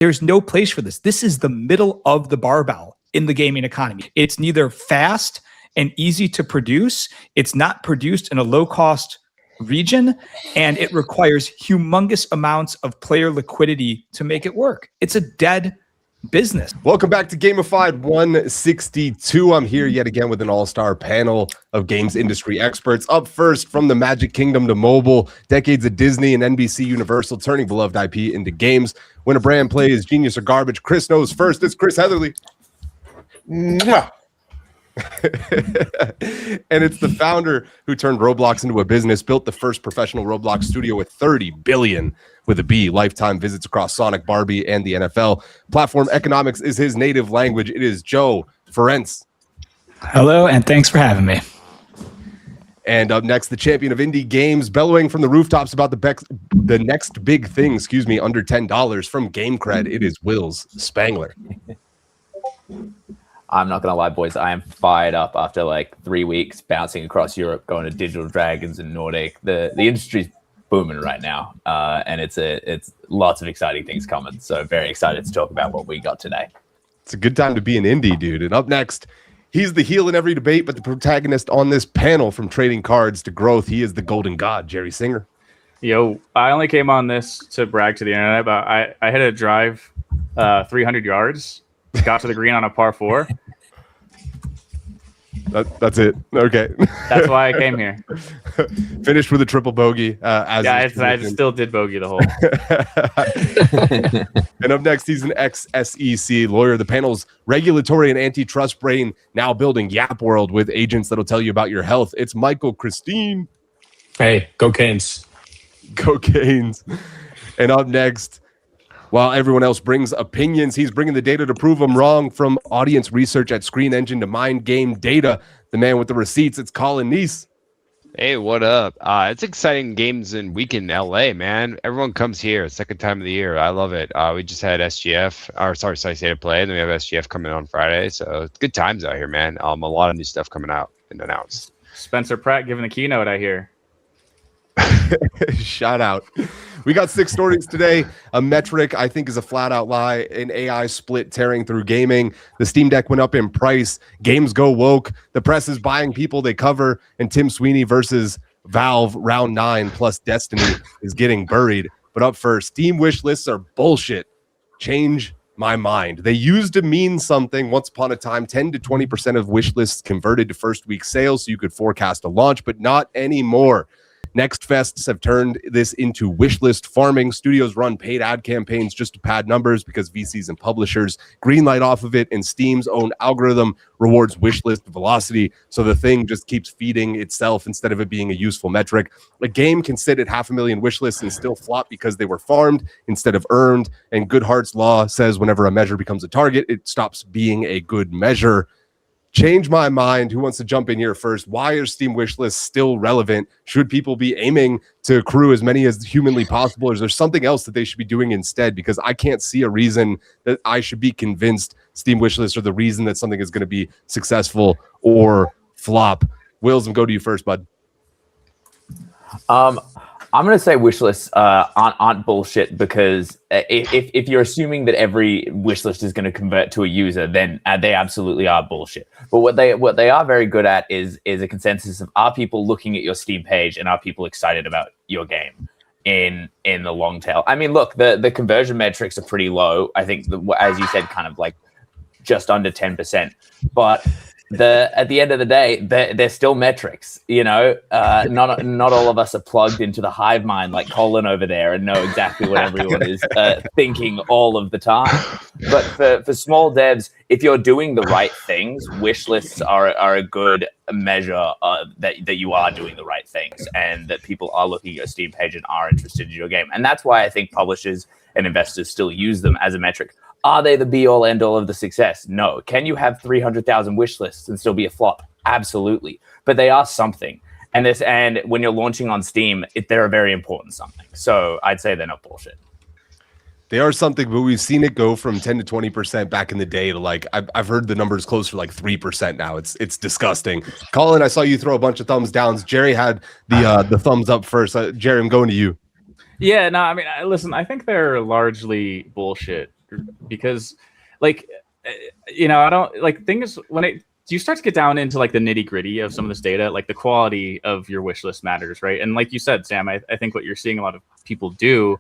There's no place for this. This is the middle of the barbell in the gaming economy. It's neither fast and easy to produce. It's not produced in a low-cost region, and it requires humongous amounts of player liquidity to make it work. It's a dead business. Welcome back to Gamified 162. I'm here yet again with an all-star panel of games industry experts. Up first, from the Magic Kingdom to mobile, decades of Disney and NBC Universal turning beloved IP into games. When a brand play is genius or garbage, Chris knows first. It's Chris Heatherly. Mwah. And it's the founder who turned Roblox into a business, built the first professional Roblox studio with 30 billion with a B lifetime visits across Sonic, Barbie, and the NFL. Platform economics is his native language. It is Joe Ferenc. Hello, and thanks for having me. And up next, the champion of indie games, bellowing from the rooftops about the next big thing, under $10 from GameCred. It is Wills Spangler. I'm not going to lie, boys. I am fired up after like 3 weeks bouncing across Europe, going to Digital Dragons and Nordic. The industry's booming right now, and it's lots of exciting things coming. So very excited to talk about what we got today. It's a good time to be an indie, dude. And up next, he's the heel in every debate, but the protagonist on this panel, from trading cards to growth. He is the golden god, Jerry Singer. Yo, I only came on this to brag to the internet, but I hit a drive 300 yards. Got to the green on a par 4. That's it. Okay. That's why I came here. Finished with a triple bogey. I still did bogey the hole. And up next, he's an ex-SEC lawyer. The panel's regulatory and antitrust brain, now building Yap World with agents that'll tell you about your health. It's Michael Christine. Hey, go Canes. Go Canes. And up next, while everyone else brings opinions, he's bringing the data to prove them wrong. From audience research at Screen Engine to mind game data, the man with the receipts, it's Colin Neese. Hey, what up? It's exciting games in week in LA, man. Everyone comes here. Second time of the year. I love it. We just had State of Play, and then we have SGF coming on Friday. So it's good times out here, man. A lot of new stuff coming out and announced. Spencer Pratt giving the keynote, I hear. Shout out. We got 6 stories today. A metric I think is a flat out lie. An AI split tearing through gaming. The Steam Deck went up in price. Games go woke. The press is buying people they cover. And Tim Sweeney versus Valve round 9 plus Destiny is getting buried. But up first, Steam wish lists are bullshit. Change my mind. They used to mean something once upon a time. 10 to 20% of wish lists converted to first week sales so you could forecast a launch, but not anymore. Next fests have turned this into wish list farming. Studios run paid ad campaigns just to pad numbers because VCs and publishers greenlight off of it, and Steam's own algorithm rewards wish list velocity, so the thing just keeps feeding itself instead of it being a useful metric. A game can sit at 500,000 wish lists and still flop because they were farmed instead of earned, and Goodhart's law says whenever a measure becomes a target, it stops being a good measure. Change my mind. Who wants to jump in here first? Why are Steam wish lists still relevant? Should people be aiming to accrue as many as humanly possible? Or is there something else that they should be doing instead? Because I can't see a reason that I should be convinced Steam wish lists are the reason that something is going to be successful or flop. Wills, I'm go to you first, bud. I'm going to say wish lists aren't bullshit, because if you're assuming that every wish list is going to convert to a user, then they absolutely are bullshit. But what they are very good at is a consensus of, are people looking at your Steam page and are people excited about your game in the long tail? I mean, look, the conversion metrics are pretty low. I think, as you said, kind of like just under 10%. But at the end of the day, they're still metrics, you know. Not all of us are plugged into the hive mind like Colin over there and know exactly what everyone is thinking all of the time. But for small devs, if you're doing the right things, wish lists are a good measure that you are doing the right things and that people are looking at your Steam page and are interested in your game. And that's why I think publishers and investors still use them as a metric. Are they the be-all, end-all of the success? No. Can you have 300,000 wish lists and still be a flop? Absolutely. But they are something. And when you're launching on Steam, they're a very important something. So I'd say they're not bullshit. They are something, but we've seen it go from 10 to 20% back in the day to like, I've heard the numbers close to like 3% now. It's disgusting. Colin, I saw you throw a bunch of thumbs downs. Jerry had the thumbs up first. Jerry, I'm going to you. Yeah, no, I mean, listen, I think they're largely bullshit. because like, I don't like things when you start to get down into like the nitty gritty of some of this data, like the quality of your wish list matters, right? And like you said, Sam, I think what you're seeing a lot of people do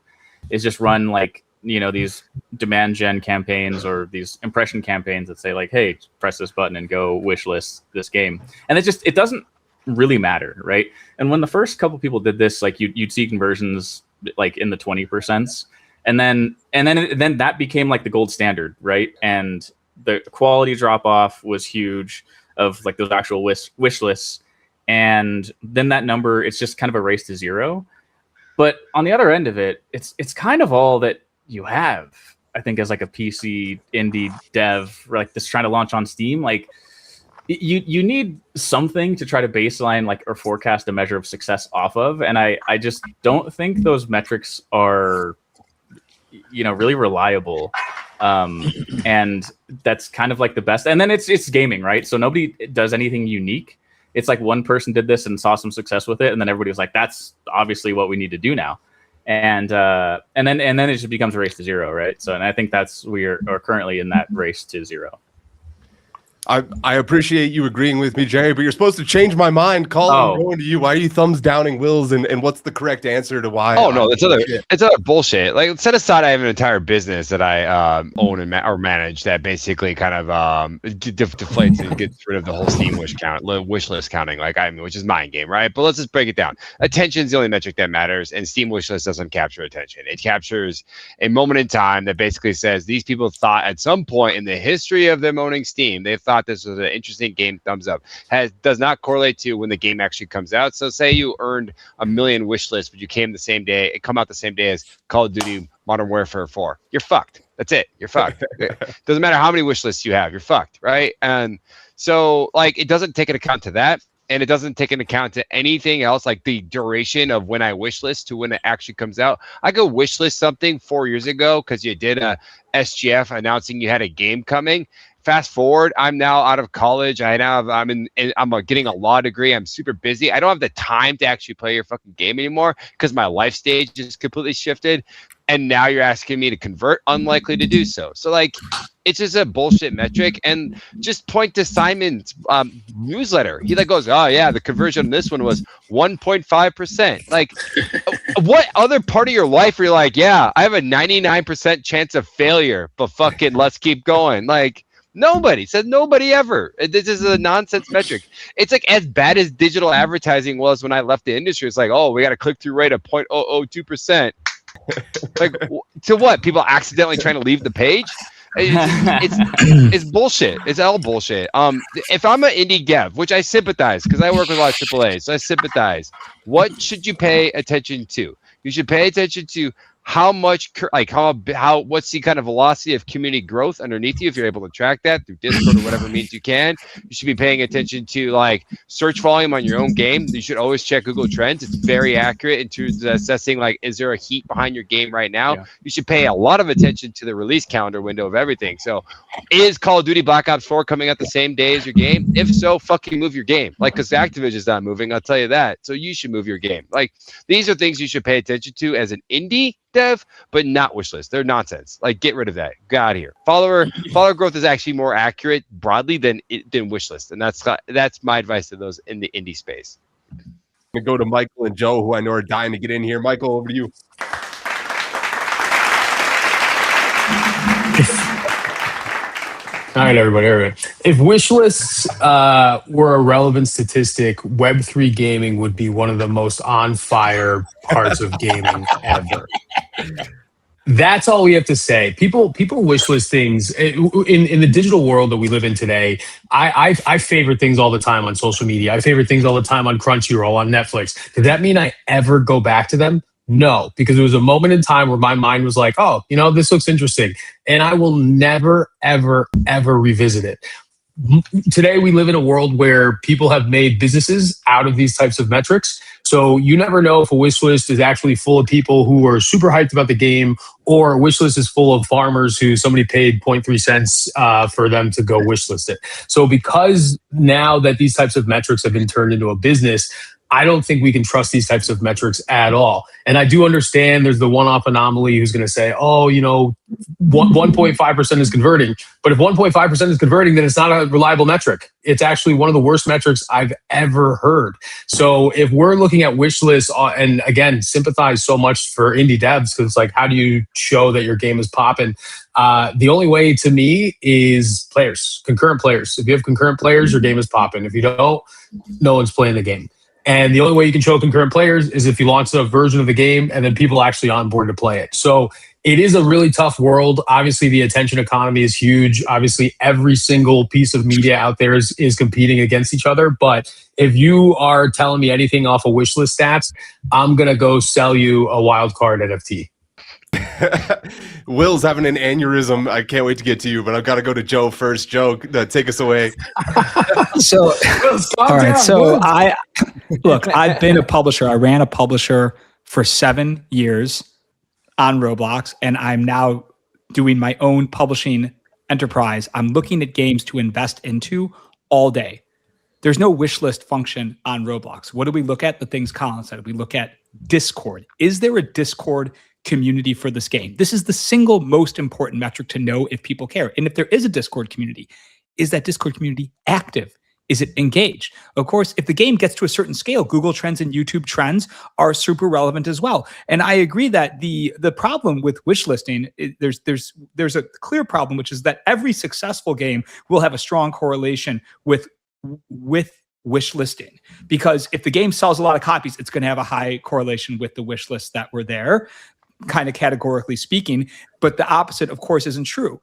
is just run like, these demand gen campaigns or these impression campaigns that say like, hey, press this button and go wish list this game. And it doesn't really matter, right? And when the first couple people did this, like you'd see conversions like in the 20%, and then that became like the gold standard, right? And the quality drop off was huge of like those actual wish lists. And then that number, it's just kind of a race to zero. But on the other end of it, it's kind of all that you have, I think, as like a PC indie dev, like this trying to launch on Steam. Like you need something to try to baseline like or forecast a measure of success off of. And I just don't think those metrics are, really reliable. And that's kind of like the best. And then it's gaming, right? So nobody does anything unique. It's like one person did this and saw some success with it, and then everybody was like, that's obviously what we need to do now. And then it just becomes a race to zero, right? So, and I think we are currently in that race to zero. I appreciate you agreeing with me, Jerry, but you're supposed to change my mind. I'm going to you. Why are you thumbs downing Will's, and what's the correct answer to why? Oh no, it's other bullshit. Like, set aside, I have an entire business that I own and or manage that basically kind of deflates and gets rid of the whole Steam wish list counting, which is mind game, right? But let's just break it down. Attention is the only metric that matters, and Steam wish list doesn't capture attention. It captures a moment in time that basically says these people thought at some point in the history of them owning Steam, they thought this was an interesting game, thumbs up. Does not correlate to when the game actually comes out. So say you earned 1 million wish lists, but you come out the same day as Call of Duty Modern Warfare 4. You're fucked. That's it. You're fucked. Doesn't matter how many wish lists you have. You're fucked, right? And so like it doesn't take into account to that. And it doesn't take into account to anything else, like the duration of when I wish list to when it actually comes out. I could wish list something 4 years ago because you did a SGF announcing you had a game coming. Fast forward, I'm now out of college. I'm getting a law degree. I'm super busy. I don't have the time to actually play your fucking game anymore because my life stage is completely shifted. And now you're asking me to convert, unlikely to do so. So like, it's just a bullshit metric. And just point to Simon's newsletter. He like goes, oh yeah, the conversion on this one was 1.5%. Like, what other part of your life where you're like, yeah, I have a 99% chance of failure, but fucking let's keep going. Like, nobody said nobody ever. This is a nonsense metric. It's like as bad as digital advertising was when I left the industry. It's like, oh, we got a click-through rate of 0.002%. Like, to what? People accidentally trying to leave the page? It's bullshit. It's all bullshit. If I'm an indie dev, which I sympathize because I work with a lot of AAA, so I sympathize. What should you pay attention to? You should pay attention to how much, like what's the kind of velocity of community growth underneath you if you're able to track that through Discord or whatever means you can. You should be paying attention to like search volume on your own game. You should always check Google Trends. It's very accurate in terms of assessing like, is there a heat behind your game right now? Yeah. You should pay a lot of attention to the release calendar window of everything. So is Call of Duty Black Ops 4 coming out the same day as your game? If so, fucking move your game. Like, because Activision's not moving, I'll tell you that. So you should move your game. Like, these are things you should pay attention to as an indie dev, but not wish list. They're nonsense. Like, get rid of that. Get out of here. Follower growth is actually more accurate broadly than wish list, and that's my advice to those in the indie space. I'm gonna go to Michael and Joe, who I know are dying to get in here. Michael, over to you. All right, everybody. If wish lists were a relevant statistic, Web3 gaming would be one of the most on fire parts of gaming ever. That's all we have to say. People wish list things in the digital world that we live in today. I favorite things all the time on social media. I favorite things all the time on Crunchyroll, on Netflix. Does that mean I ever go back to them? No, because it was a moment in time where my mind was like, oh, this looks interesting. And I will never, ever, ever revisit it. Today, we live in a world where people have made businesses out of these types of metrics. So you never know if a wish list is actually full of people who are super hyped about the game, or a wish list is full of farmers who somebody paid 0.3 cents for them to go wish list it. So because now that these types of metrics have been turned into a business, I don't think we can trust these types of metrics at all. And I do understand there's the one-off anomaly who's going to say, oh, 1.5% is converting. But if 1.5% is converting, then it's not a reliable metric. It's actually one of the worst metrics I've ever heard. So if we're looking at wish lists, and again, sympathize so much for indie devs, because it's like, how do you show that your game is popping? The only way to me is players, concurrent players. If you have concurrent players, your game is popping. If you don't, no one's playing the game. And the only way you can show concurrent players is if you launch a version of the game and then people actually onboard to play it. So it is a really tough world. Obviously, the attention economy is huge. Obviously, every single piece of media out there is competing against each other. But if you are telling me anything off of wishlist stats, I'm going to go sell you a wildcard NFT. Will's having an aneurysm. I can't wait to get to you, but I've got to go to Joe first. Joe, take us away. So, all right. So I've been a publisher. I ran a publisher for 7 years on Roblox, and I'm now doing my own publishing enterprise. I'm looking at games to invest into all day. There's no wish list function on Roblox. What do we look at? The things Colin said. We look at Discord. Is there a Discord community for this game? This is the single most important metric to know if people care. And if there is a Discord community, is that Discord community active? Is it engaged? Of course, if the game gets to a certain scale, Google Trends and YouTube Trends are super relevant as well. And I agree that the problem with wish listing, there's a clear problem, which is that every successful game will have a strong correlation with wish listing, because if the game sells a lot of copies, it's going to have a high correlation with the wish lists that were there, kind of categorically speaking. But the opposite, of course, isn't true.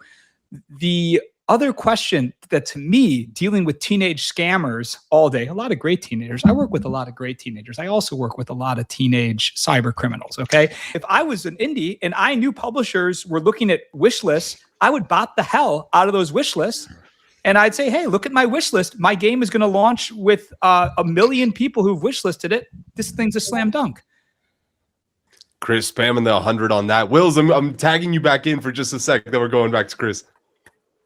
The other question that, to me, dealing with teenage scammers all day, a lot of great teenagers. I work with a lot of great teenagers. I also work with a lot of teenage cyber criminals, okay? If I was an indie and I knew publishers were looking at wish lists, I would bot the hell out of those wish lists. And I'd say, hey, look at my wish list. My game is going to launch with 1 million people who've wish listed it. This thing's a slam dunk. Chris spamming the 100 on that. Wills, I'm tagging you back in for just a sec. Then we're going back to Chris.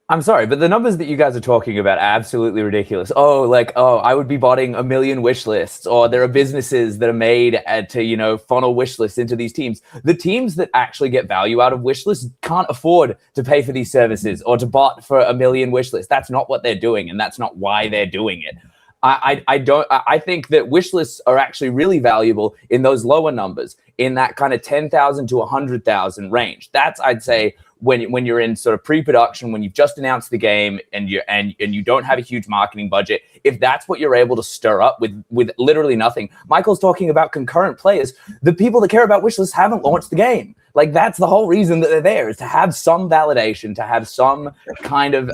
I'm sorry, but the numbers that you guys are talking about are absolutely ridiculous. I would be botting 1 million wish lists, or there are businesses that are made to, funnel wish lists into these teams. The teams that actually get value out of wish lists can't afford to pay for these services or to bot for 1 million wish lists. That's not what they're doing, and that's not why they're doing it. I think that wish lists are actually really valuable in those lower numbers, in that kind of 10,000 to 100,000 range. That's, I'd say, when you're in sort of pre-production, when you've just announced the game and you don't have a huge marketing budget. If that's what you're able to stir up with literally nothing. Michael's talking about concurrent players. The people that care about wish lists haven't launched the game. Like, that's the whole reason that they're there, is to have some validation, to have some kind of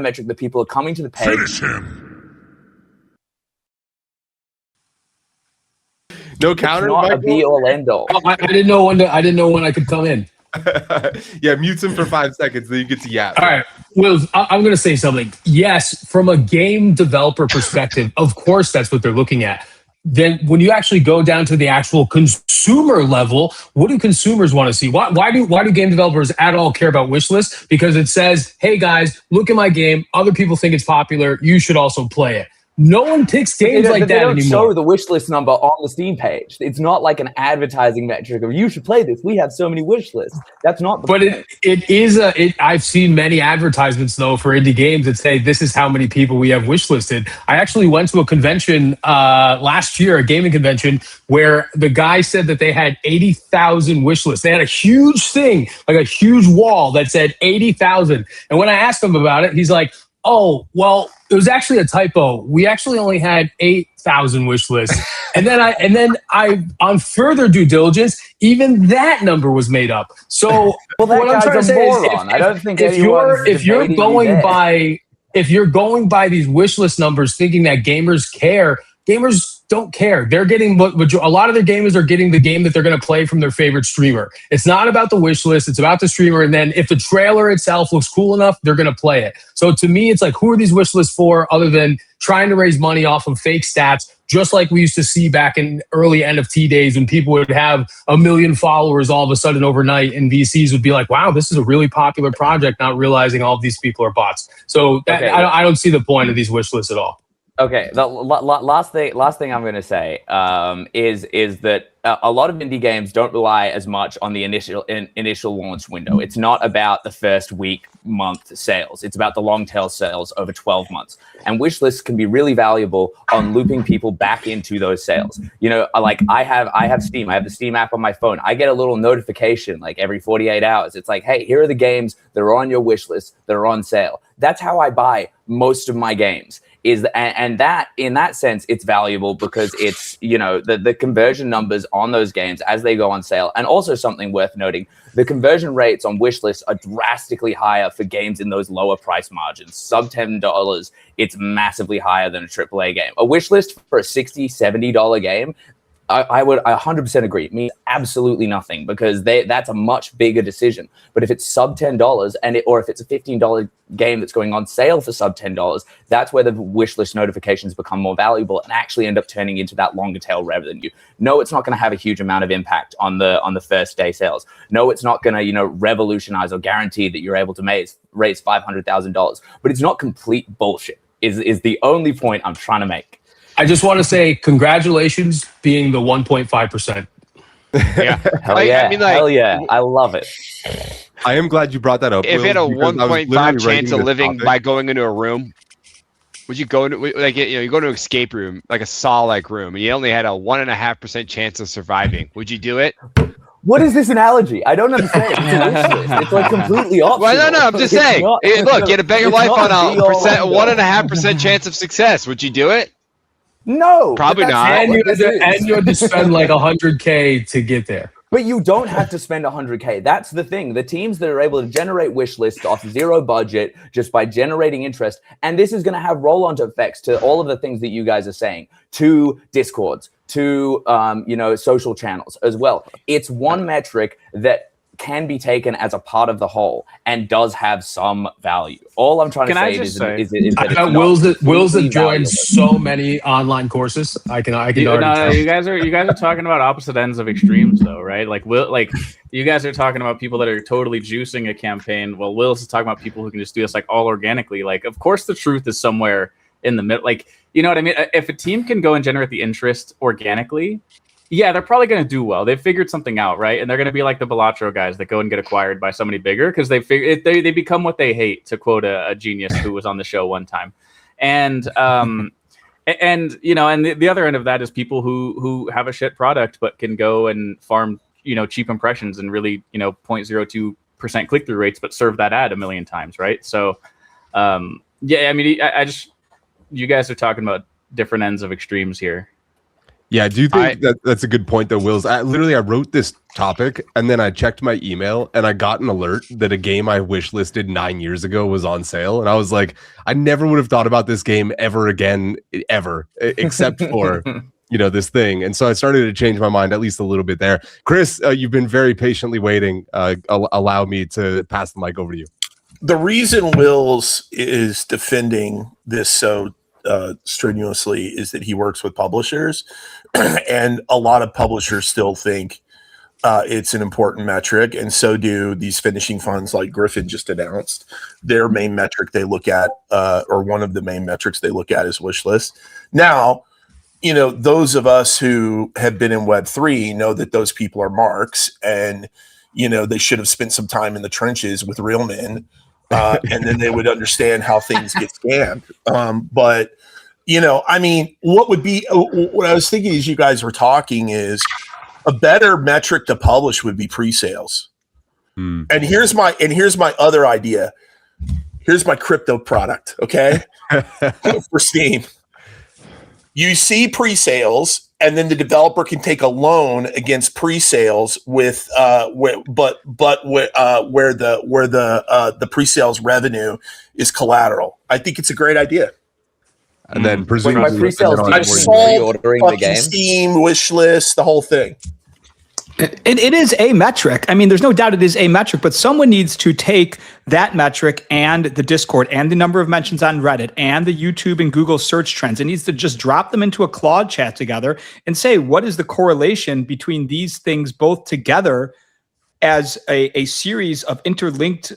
metric that people are coming to the page. No counter. It's not a be all end all. I didn't know when I could come in. Yeah, mute him for 5 seconds, then you get to yap. All right, Will, I'm going to say something. Yes, from a game developer perspective, of course, that's what they're looking at. Then when you actually go down to the actual consumer level, what do consumers want to see? Why do game developers at all care about wish lists? Because it says, hey guys, look at my game. Other people think it's popular. You should also play it. No one picks games like that anymore. They don't show the wish list number on the Steam page. It's not like an advertising metric of, you should play this. We have so many wish lists. That's not the point. It is I've seen many advertisements though for indie games that say this is how many people we have wish listed. I actually went to a convention last year, a gaming convention, where the guy said that they had 80,000 wish lists. They had a huge thing, like a huge wall that said 80,000. And when I asked him about it, he's like, oh, well, it was actually a typo. We actually only had 8,000 wish lists. And then I on further due diligence, even that number was made up. So what I'm trying to say is if you're going by these wish list numbers thinking that gamers care, gamers don't care. They're getting a lot of their gamers are getting the game that they're going to play from their favorite streamer. It's not about the wish list. It's about the streamer. And then if the trailer itself looks cool enough, they're going to play it. So to me, it's like, who are these wish lists for other than trying to raise money off of fake stats, just like we used to see back in early NFT days when people would have 1 million followers all of a sudden overnight, and VCs would be like, wow, this is a really popular project, not realizing all of these people are bots. So I don't see the point of these wish lists at all. Okay, the last thing I'm going to say is that a lot of indie games don't rely as much on the initial launch window. It's not about the first week, month sales. It's about the long tail sales over 12 months. And wish lists can be really valuable on looping people back into those sales. You know, like I have Steam. I have the Steam app on my phone. I get a little notification like every 48 hours. It's like, hey, here are the games that are on your wish list that are on sale. That's how I buy most of my games. And that in that sense, it's valuable because it's, you know, the conversion numbers on those games as they go on sale. And also something worth noting, the conversion rates on wish lists are drastically higher for games in those lower price margins. Sub $10, it's massively higher than a AAA game. A wish list for a $60, $70 game, I would 100% agree. It means absolutely nothing because that's a much bigger decision. But if it's sub $10 or if it's a $15 game that's going on sale for sub $10, that's where the wish list notifications become more valuable and actually end up turning into that longer tail revenue. No, it's not going to have a huge amount of impact on the first day sales. No, it's not going to, you know, revolutionize or guarantee that you're able to raise $500,000. But it's not complete bullshit. Is the only point I'm trying to make. I just want to say congratulations being the 1.5%. Yeah. Hell yeah. I mean, like, hell yeah. I love it. I am glad you brought that up. If you had a 1.5 chance of living by going into a room, would you go into, like, you know, you go to an escape room, like a Saw-like room, and you only had a 1.5% chance of surviving? Would you do it? What is this analogy? I don't understand. It's a wish list. It's like completely optional. Well, no, I'm just saying. Look, you had to bet your life on a 1.5% chance of success. Would you do it? No, probably not. And you had to spend like $100K to get there. But you don't have to spend $100K. That's the thing. The teams that are able to generate wish lists off zero budget just by generating interest, and this is going to have roll-on effects to all of the things that you guys are saying, to Discords, to you know, social channels as well. It's one metric that can be taken as a part of the whole and does have some value. All I'm trying to say is that it's Will's have joined so many online courses. I can already tell. You guys are talking about opposite ends of extremes though, right? Like you guys are talking about people that are totally juicing a campaign. Well, Will's is talking about people who can just do this like all organically. Like, of course the truth is somewhere in the middle. Like, you know what I mean? If a team can go and generate the interest organically, yeah, they're probably going to do well. They've figured something out, right? And they're going to be like the Balatro guys that go and get acquired by somebody bigger because they become what they hate, to quote a genius who was on the show one time. And you know, and the other end of that is people who have a shit product but can go and farm, you know, cheap impressions and really, you know, 0.02% click-through rates, but serve that ad a million times, right? So, yeah, I mean, I just, you guys are talking about different ends of extremes here. Yeah, I do think that's a good point, though, Wills. I wrote this topic, and then I checked my email, and I got an alert that a game I wish listed 9 years ago was on sale. And I was like, I never would have thought about this game ever again, ever, except for, you know, this thing. And so I started to change my mind at least a little bit there. Chris, you've been very patiently waiting. Allow me to pass the mic over to you. The reason Wills is defending this so strenuously is that he works with publishers, and a lot of publishers still think it's an important metric, and so do these finishing funds like Griffin just announced. Their main metric they look at, or one of the main metrics they look at, is wish list. Now, you know, those of us who have been in Web3 know that those people are marks, and, you know, they should have spent some time in the trenches with real men. And then they would understand how things get scammed. But, you know, I mean, what I was thinking as you guys were talking is a better metric to publish would be pre-sales. And here's my other idea. Here's my crypto product, okay? For Steam. You see pre-sales, and then the developer can take a loan against pre-sales with where the pre-sales revenue is collateral. I think it's a great idea. And then presumably pre-sales ordering the game, Steam, wish list, the whole thing. It is a metric. I mean, there's no doubt it is a metric, but someone needs to take that metric and the Discord and the number of mentions on Reddit and the YouTube and Google search trends. It needs to just drop them into a Claude chat together and say, what is the correlation between these things both together as a series of interlinked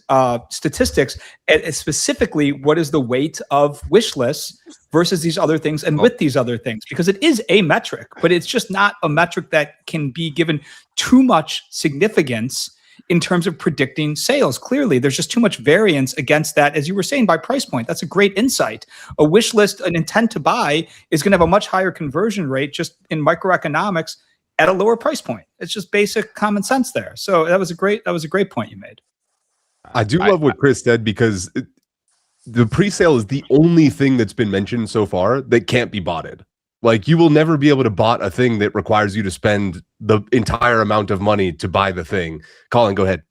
statistics, and specifically what is the weight of wish lists versus these other things and with these other things, because it is a metric, but it's just not a metric that can be given too much significance in terms of predicting sales. Clearly, there's just too much variance against that, as you were saying, by price point. That's a great insight. A wish list, an intent to buy, is going to have a much higher conversion rate just in microeconomics at a lower price point. It's just basic common sense there. So that was a great point you made. I do love what Chris said, because the pre-sale is the only thing that's been mentioned so far that can't be botted. Like, you will never be able to bot a thing that requires you to spend the entire amount of money to buy the thing. Colin, go ahead.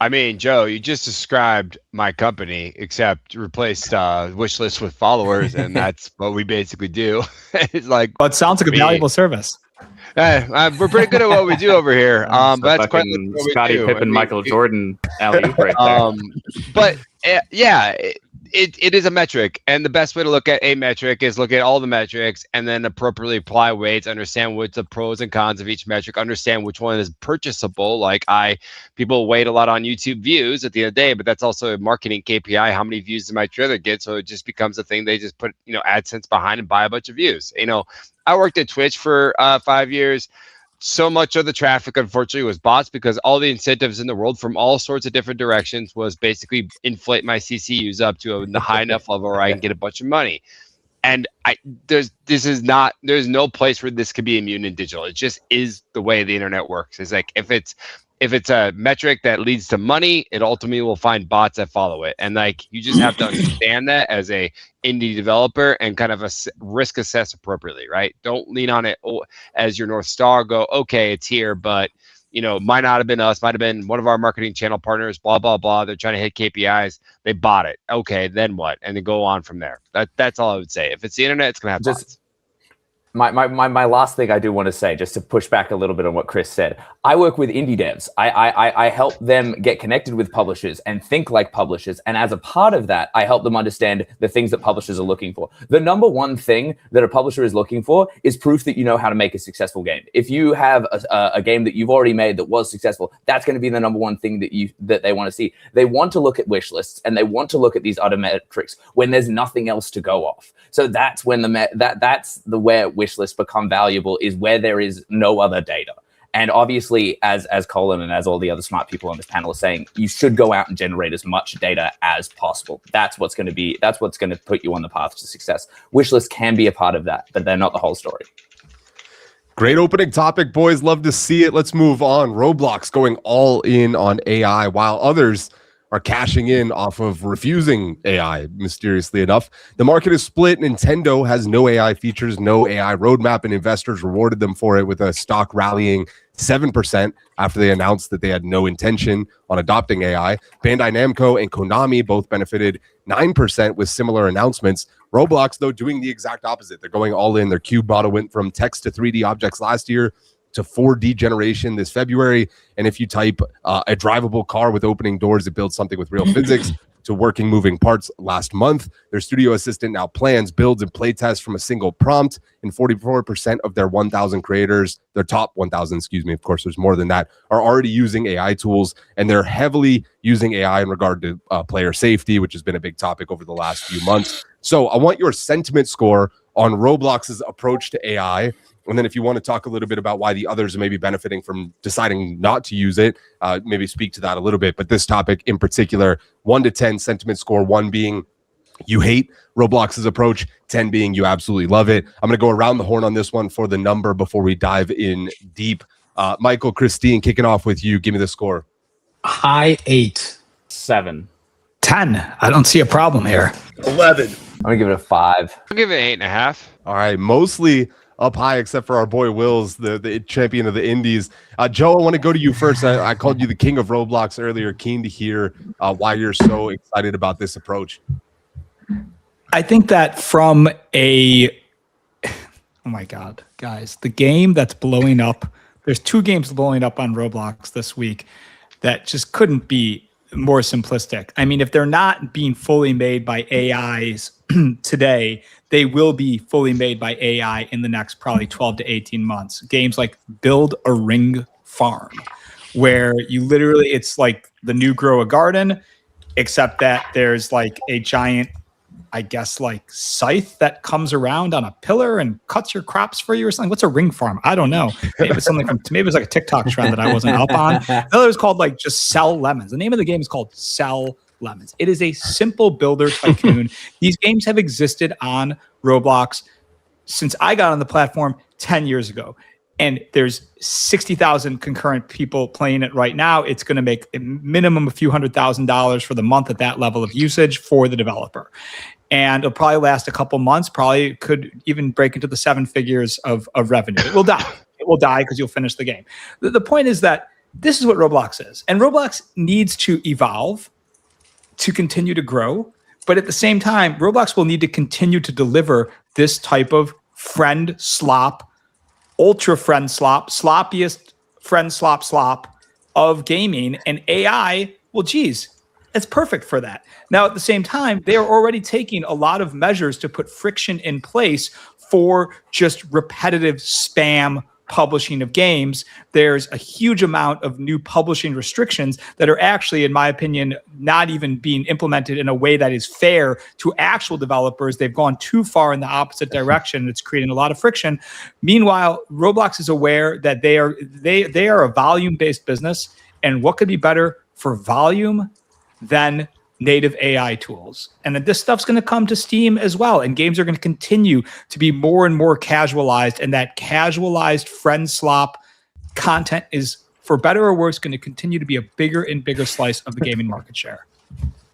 I mean, Joe, you just described my company, except replaced wish lists with followers, and that's what we basically do. It's like, Well, it sounds like a valuable service. we're pretty good at what we do over here. So That's quite fucking what we Scottie do. Pippen, I mean, Michael Jordan alley-oop right there. But yeah, it is a metric, and the best way to look at a metric is look at all the metrics and then appropriately apply weights, understand what the pros and cons of each metric, understand which one is purchasable. Like, people weight a lot on YouTube views at the end of the day, but that's also a marketing KPI. How many views does my trailer get? So it just becomes a thing they just put, AdSense behind and buy a bunch of views. I worked at Twitch for 5 years. So much of the traffic, unfortunately, was bots, because all the incentives in the world from all sorts of different directions was basically inflate my CCUs up to a high enough level where I can get a bunch of money. And there's no place where this could be immune in digital. It just is the way the internet works. It's like, if it's a metric that leads to money, it ultimately will find bots that follow it. And like, you just have to understand that as a indie developer and kind of risk assess appropriately, right? Don't lean on it as your North Star. Go, okay, it's here, but might not have been us, might have been one of our marketing channel partners, blah, blah, blah. They're trying to hit KPIs. They bought it. Okay, then what? And then go on from there. That's all I would say. If it's the internet, it's going to have bots. My last thing I do want to say, just to push back a little bit on what Chris said, I work with indie devs. I help them get connected with publishers and think like publishers. And as a part of that, I help them understand the things that publishers are looking for. The number one thing that a publisher is looking for is proof that you know how to make a successful game. If you have a game that you've already made that was successful, that's going to be the number one thing that they want to see. They want to look at wish lists, and they want to look at these other metrics when there's nothing else to go off. So that's when that's where wish lists become valuable, is where there is no other data. And obviously, as Colin and as all the other smart people on this panel are saying, you should go out and generate as much data as possible. That's what's going to put you on the path to success. Wish lists can be a part of that, but they're not the whole story. Great opening topic, boys. Love to see it. Let's move on. Roblox going all in on AI, while others are cashing in off of refusing AI, mysteriously enough. The market is split. Nintendo has no AI features, no AI roadmap, and investors rewarded them for it with a stock rallying 7% after they announced that they had no intention on adopting AI. Bandai Namco and Konami both benefited 9% with similar announcements. Roblox, though, doing the exact opposite. They're going all in. Their cube model went from text to 3D objects last year to 4D generation this February. And if you type a drivable car with opening doors, it builds something with real physics, to working moving parts last month. Their studio assistant now plans, builds, and playtests from a single prompt. And 44% of their 1,000 creators, their top 1,000, of course, there's more than that, are already using AI tools. And they're heavily using AI in regard to player safety, which has been a big topic over the last few months. So I want your sentiment score on Roblox's approach to AI. And then if you want to talk a little bit about why the others are maybe benefiting from deciding not to use it, maybe speak to that a little bit. But this topic in particular, 1 to 10 sentiment score, 1 being you hate Roblox's approach, 10 being you absolutely love it. I'm going to go around the horn on this one for the number before we dive in deep. Michael, Christine, kicking off with you. Give me the score. High 8. 7. 10. I don't see a problem here. 11. I'm going to give it a 5. I'll give it 8.5. All right, mostly up high, except for our boy Wills, the champion of the indies. Joe, I want to go to you first. I called you the king of Roblox earlier. Keen to hear why you're so excited about this approach. I think that from oh my God, guys, the game that's blowing up, there's 2 games blowing up on Roblox this week that just couldn't be more simplistic. I mean, if they're not being fully made by AIs today, they will be fully made by AI in the next probably 12 to 18 months. Games like Build a Ring Farm, where you literally, it's like the new Grow a Garden, except that there's like a giant, I guess, like scythe that comes around on a pillar and cuts your crops for you or something. What's a ring farm? I don't know. Maybe it's something maybe it was like a TikTok trend that I wasn't up on. Another is called like just Sell Lemons. The name of the game is called Sell Lemons. It is a simple builder tycoon. These games have existed on Roblox since I got on the platform 10 years ago. And there's 60,000 concurrent people playing it right now. It's going to make a minimum a few $100,000 for the month at that level of usage for the developer. And it'll probably last a couple months, probably could even break into the 7 figures of revenue. It will die. It will die because you'll finish the game. The point is that this is what Roblox is. And Roblox needs to evolve to continue to grow. But at the same time, Roblox will need to continue to deliver this type of friend slop, ultra friend slop, sloppiest friend slop of gaming. And AI, well, geez, it's perfect for that. Now, at the same time, they are already taking a lot of measures to put friction in place for just repetitive spam publishing of games. There's a huge amount of new publishing restrictions that are actually, in my opinion, not even being implemented in a way that is fair to actual developers. They've gone too far in the opposite direction. It's creating a lot of friction. Meanwhile, Roblox is aware that they are a volume-based business, and what could be better for volume than native AI tools? And this stuff's going to come to Steam as well. And games are going to continue to be more and more casualized. And that casualized friend slop content is, for better or worse, going to continue to be a bigger and bigger slice of the gaming market share.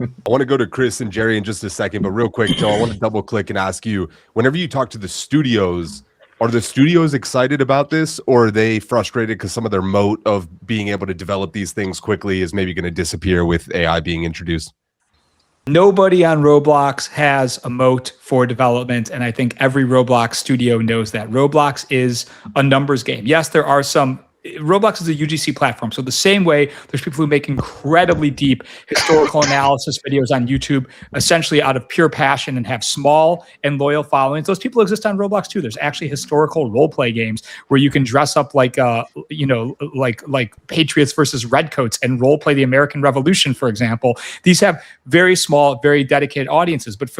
I want to go to Chris and Jerry in just a second, but real quick, Joe, I want to double click and ask you, whenever you talk to the studios, are the studios excited about this, or are they frustrated because some of their moat of being able to develop these things quickly is maybe going to disappear with AI being introduced? Nobody on Roblox has a moat for development, and I think every Roblox studio knows that. Roblox is a numbers game. Yes, there are some. Roblox is a UGC platform. So the same way there's people who make incredibly deep historical analysis videos on YouTube, essentially out of pure passion and have small and loyal followings. Those people exist on Roblox too. There's actually historical role play games where you can dress up like, like Patriots versus Redcoats and role play the American Revolution, for example. These have very small, very dedicated audiences, but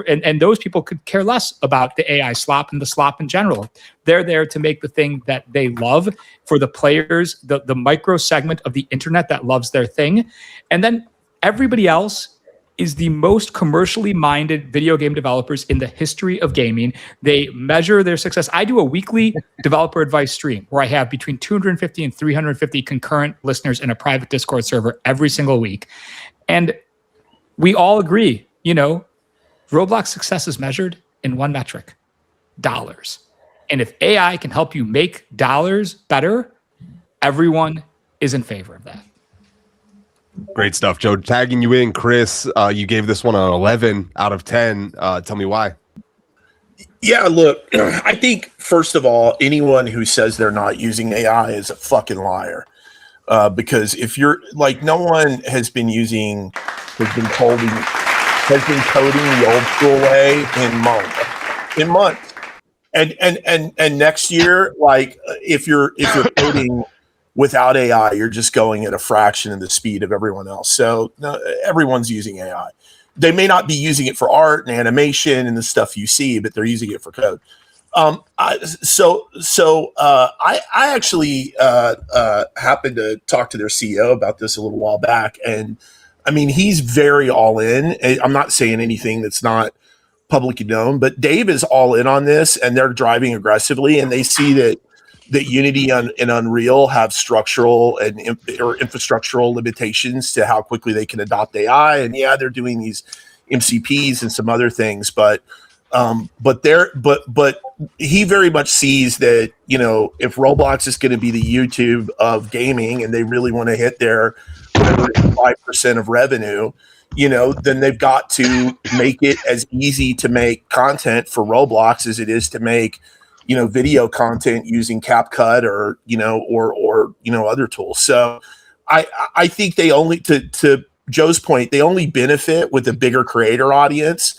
and those people could care less about the AI slop and the slop in general. They're there to make the thing that they love for the players, the micro segment of the internet that loves their thing. And then everybody else is the most commercially minded video game developers in the history of gaming. They measure their success. I do a weekly developer advice stream where I have between 250 and 350 concurrent listeners in a private Discord server every single week. And we all agree, Roblox success is measured in one metric: dollars. And if AI can help you make dollars better, everyone is in favor of that. Great stuff, Joe. Tagging you in, Chris, you gave this one an 11 out of 10. Tell me why. Yeah, look, I think, first of all, anyone who says they're not using AI is a fucking liar. Because if you're like, no one has been coding the old school way in months. And next year, like if you're coding without AI, you're just going at a fraction of the speed of everyone else. So no, everyone's using AI. They may not be using it for art and animation and the stuff you see, but they're using it for code. I actually happened to talk to their CEO about this a little while back, and I mean, he's very all in. I'm not saying anything that's not publicly known, but Dave is all in on this, and they're driving aggressively, and they see that Unity and Unreal have structural or infrastructural limitations to how quickly they can adopt AI. And yeah, they're doing these MCPs and some other things, but he very much sees that, if Roblox is going to be the YouTube of gaming and they really want to hit their 5% of revenue, then they've got to make it as easy to make content for Roblox as it is to make, video content using CapCut or other tools. So I think they only, to Joe's point, they only benefit with a bigger creator audience,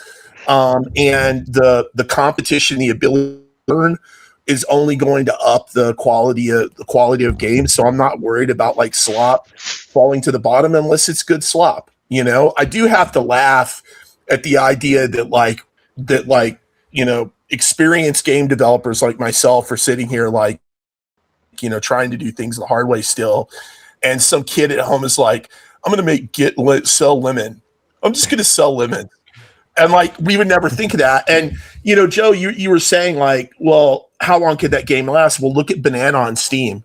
and the competition, the ability to learn is only going to up the quality of games. So I'm not worried about like slop falling to the bottom unless it's good slop. You know, I do have to laugh at the idea that experienced game developers like myself are sitting here like, trying to do things the hard way still. And some kid at home is like, I'm going to sell lemon. I'm just going to sell lemon. And like, we would never think of that. And, Joe, you were saying like, well, how long could that game last? Well, look at Banana on Steam.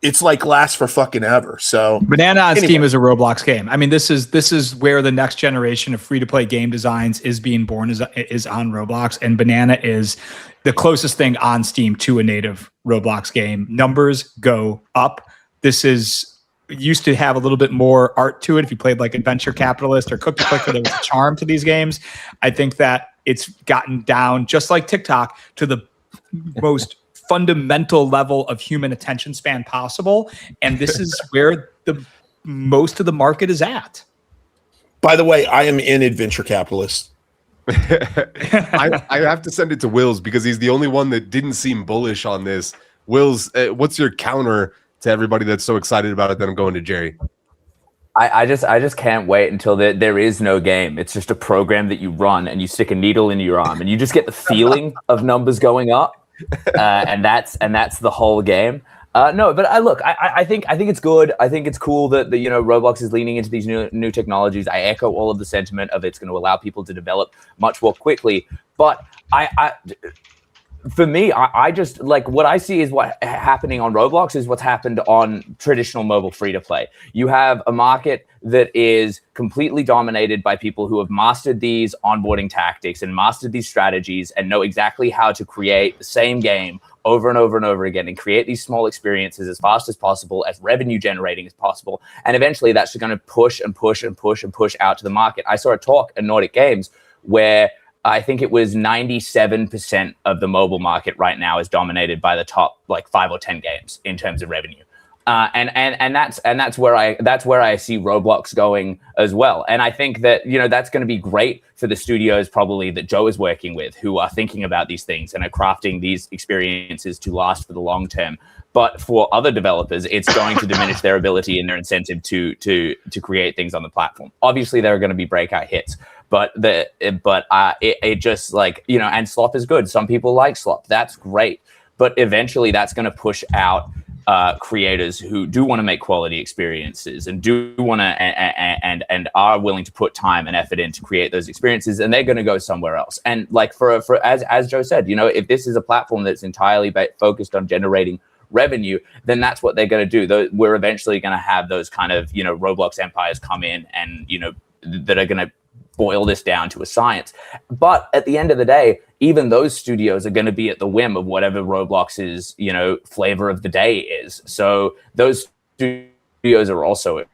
It's like lasts for fucking ever. So Banana on Steam is a Roblox game. I mean, this is where the next generation of free-to-play game designs is being born, is on Roblox. And Banana is the closest thing on Steam to a native Roblox game. Numbers go up. This used to have a little bit more art to it. If you played like Adventure Capitalist or Cookie Clicker, there was a charm to these games. I think that it's gotten down, just like TikTok, to the most fundamental level of human attention span possible. And this is where the most of the market is at. By the way, I am in Adventure Capitalist. I have to send it to Wills because he's the only one that didn't seem bullish on this. Wills, what's your counter to everybody that's so excited about it that I'm going to Jerry? I just can't wait until there is no game. It's just a program that you run and you stick a needle in your arm and you just get the feeling of numbers going up. And that's the whole game. No, but I think it's good. I think it's cool that Roblox is leaning into these new technologies. I echo all of the sentiment of it's going to allow people to develop much more quickly. But for me, I just like what I see is what happening on Roblox is what's happened on traditional mobile free-to-play. You have a market that is completely dominated by people who have mastered these onboarding tactics and mastered these strategies and know exactly how to create the same game over and over and over again and create these small experiences as fast as possible, as revenue generating as possible. And eventually that's going to push and push and push and push out to the market. I saw a talk at Nordic Games where I think it was 97% of the mobile market right now is dominated by the top like 5 or 10 games in terms of revenue. And that's where I see Roblox going as well. And I think that, that's going to be great for the studios probably that Joe is working with, who are thinking about these things and are crafting these experiences to last for the long term. But for other developers, it's going to diminish their ability and their incentive to create things on the platform. Obviously, there are going to be breakout hits, but it just like, and slop is good. Some people like slop. That's great. But eventually that's going to push out creators who do want to make quality experiences and do want to and are willing to put time and effort in to create those experiences, and they're going to go somewhere else. And like for as Joe said, if this is a platform that's entirely focused on generating revenue, then that's what they're going to do. We're eventually going to have those kind of Roblox empires come in and that are going to boil this down to a science. But at the end of the day, even those studios are going to be at the whim of whatever Roblox's flavor of the day is. So those studios are also at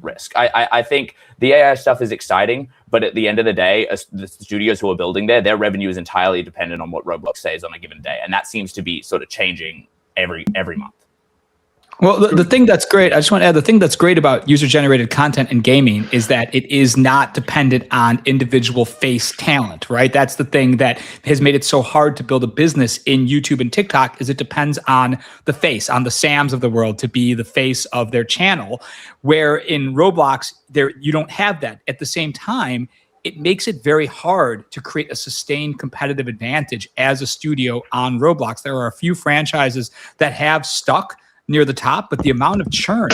risk. I think the AI stuff is exciting, but at the end of the day, the studios who are building their revenue is entirely dependent on what Roblox says on a given day, and that seems to be sort of changing every month. Well, the thing that's great, I just want to add, the thing that's great about user-generated content in gaming is that it is not dependent on individual face talent, right? That's the thing that has made it so hard to build a business in YouTube and TikTok, is it depends on the face, on the Sams of the world to be the face of their channel, where in Roblox, you don't have that. At the same time, it makes it very hard to create a sustained competitive advantage as a studio on Roblox. There are a few franchises that have stuck near the top, but the amount of churn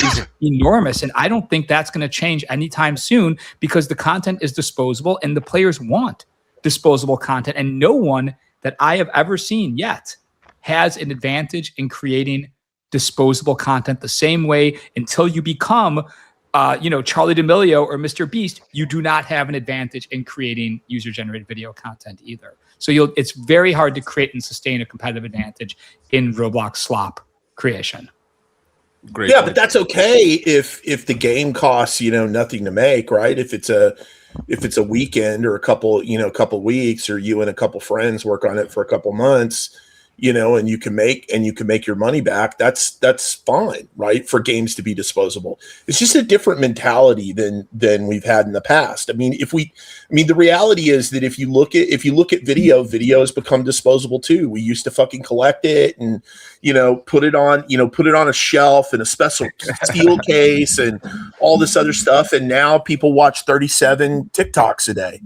is enormous. And I don't think that's going to change anytime soon because the content is disposable and the players want disposable content. And no one that I have ever seen yet has an advantage in creating disposable content the same way until you become Charlie D'Amelio or Mr. Beast. You do not have an advantage in creating user-generated video content either. So it's very hard to create and sustain a competitive advantage in Roblox slop creation. Great. Yeah, but that's okay if the game costs nothing to make, right? If it's a weekend or a couple weeks, or you and a couple friends work on it for a couple months, and you can make your money back. That's fine, right? For games to be disposable. It's just a different mentality than we've had in the past. I mean, the reality is that if you look at video has become disposable too. We used to fucking collect it and put it on a shelf in a special steel case and all this other stuff. And now people watch 37 TikToks a day,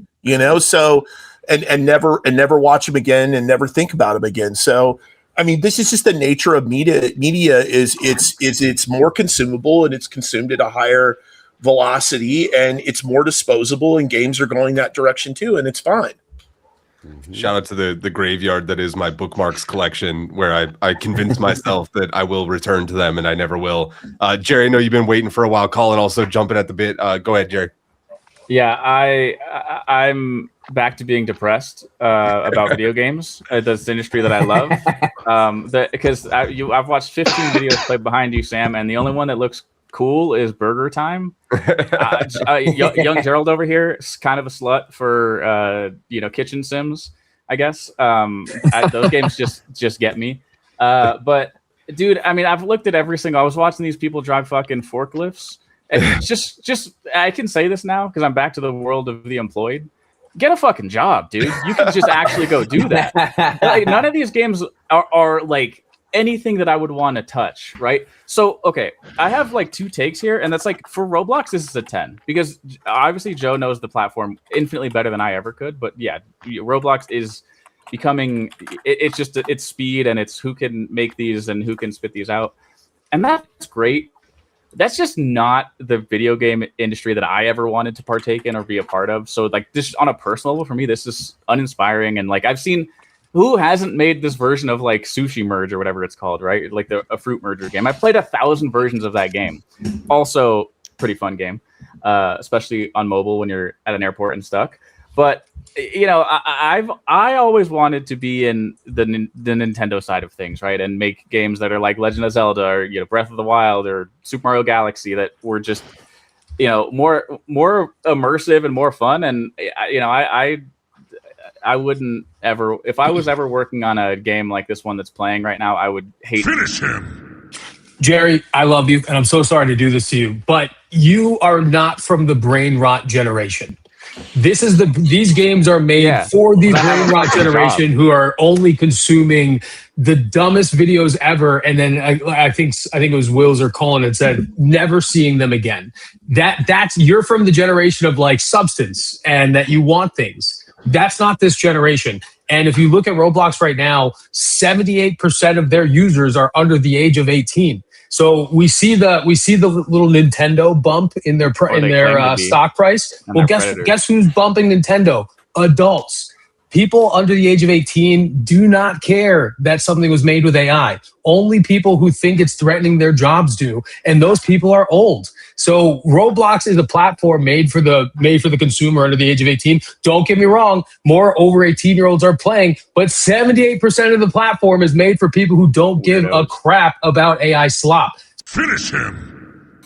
so and never watch them again and never think about them again. So, I mean, this is just the nature of media. Media is it's more consumable and it's consumed at a higher velocity and it's more disposable, and games are going that direction too, and it's fine. Shout out to the graveyard that is my bookmarks collection, where I convinced myself that I will return to them, and I never will. Jerry, I know you've been waiting for a while. Colin also jumping at the bit. Go ahead, Jerry. Yeah, I'm back to being depressed about video games. That's the industry that I love. Because I've watched 15 videos played behind you, Sam, and the only one that looks cool is Burger Time. Young Gerald over here is kind of a slut for kitchen sims, I guess. Those games just get me. But dude, I mean, I've looked at every single. I was watching these people drive fucking forklifts. And just I can say this now because I'm back to the world of the employed. Get a fucking job, dude. You can just actually go do that. Like, none of these games are like anything that I would want to touch, right? So, okay, I have like two takes here, and that's like, for Roblox, this is a 10 because obviously Joe knows the platform infinitely better than I ever could. But yeah, Roblox is becoming it's speed, and it's who can make these and who can spit these out, and that's great. That's just not the video game industry that I ever wanted to partake in or be a part of. So like, this on a personal level for me, this is uninspiring. And like, I've seen, who hasn't made this version of like Sushi Merge or whatever it's called, right? Like a fruit merger game. I played 1,000 versions of that game. Also pretty fun game, especially on mobile when you're at an airport and stuck. But I always wanted to be in the Nintendo side of things, right? And make games that are like Legend of Zelda or Breath of the Wild or Super Mario Galaxy that were just more immersive and more fun. And I wouldn't ever, if I was ever working on a game like this one that's playing right now, I would hate. Finish him. Jerry, I love you, and I'm so sorry to do this to you, but you are not from the brain rot generation. These games are made for the brain rot generation who are only consuming the dumbest videos ever, and then I think it was Wills or Colin had said never seeing them again. That's you're from the generation of like substance and that you want things. That's not this generation. And if you look at Roblox right now, 78% of their users are under the age of 18. So we see the little Nintendo bump in their stock price. Well, guess who's bumping Nintendo? Adults. People under the age of 18 do not care that something was made with AI. Only people who think it's threatening their jobs do, and those people are old. So Roblox is a platform made for the consumer under the age of 18. Don't get me wrong, more over 18-year-olds are playing, but 78% of the platform is made for people who don't give a crap about AI slop. Finish him.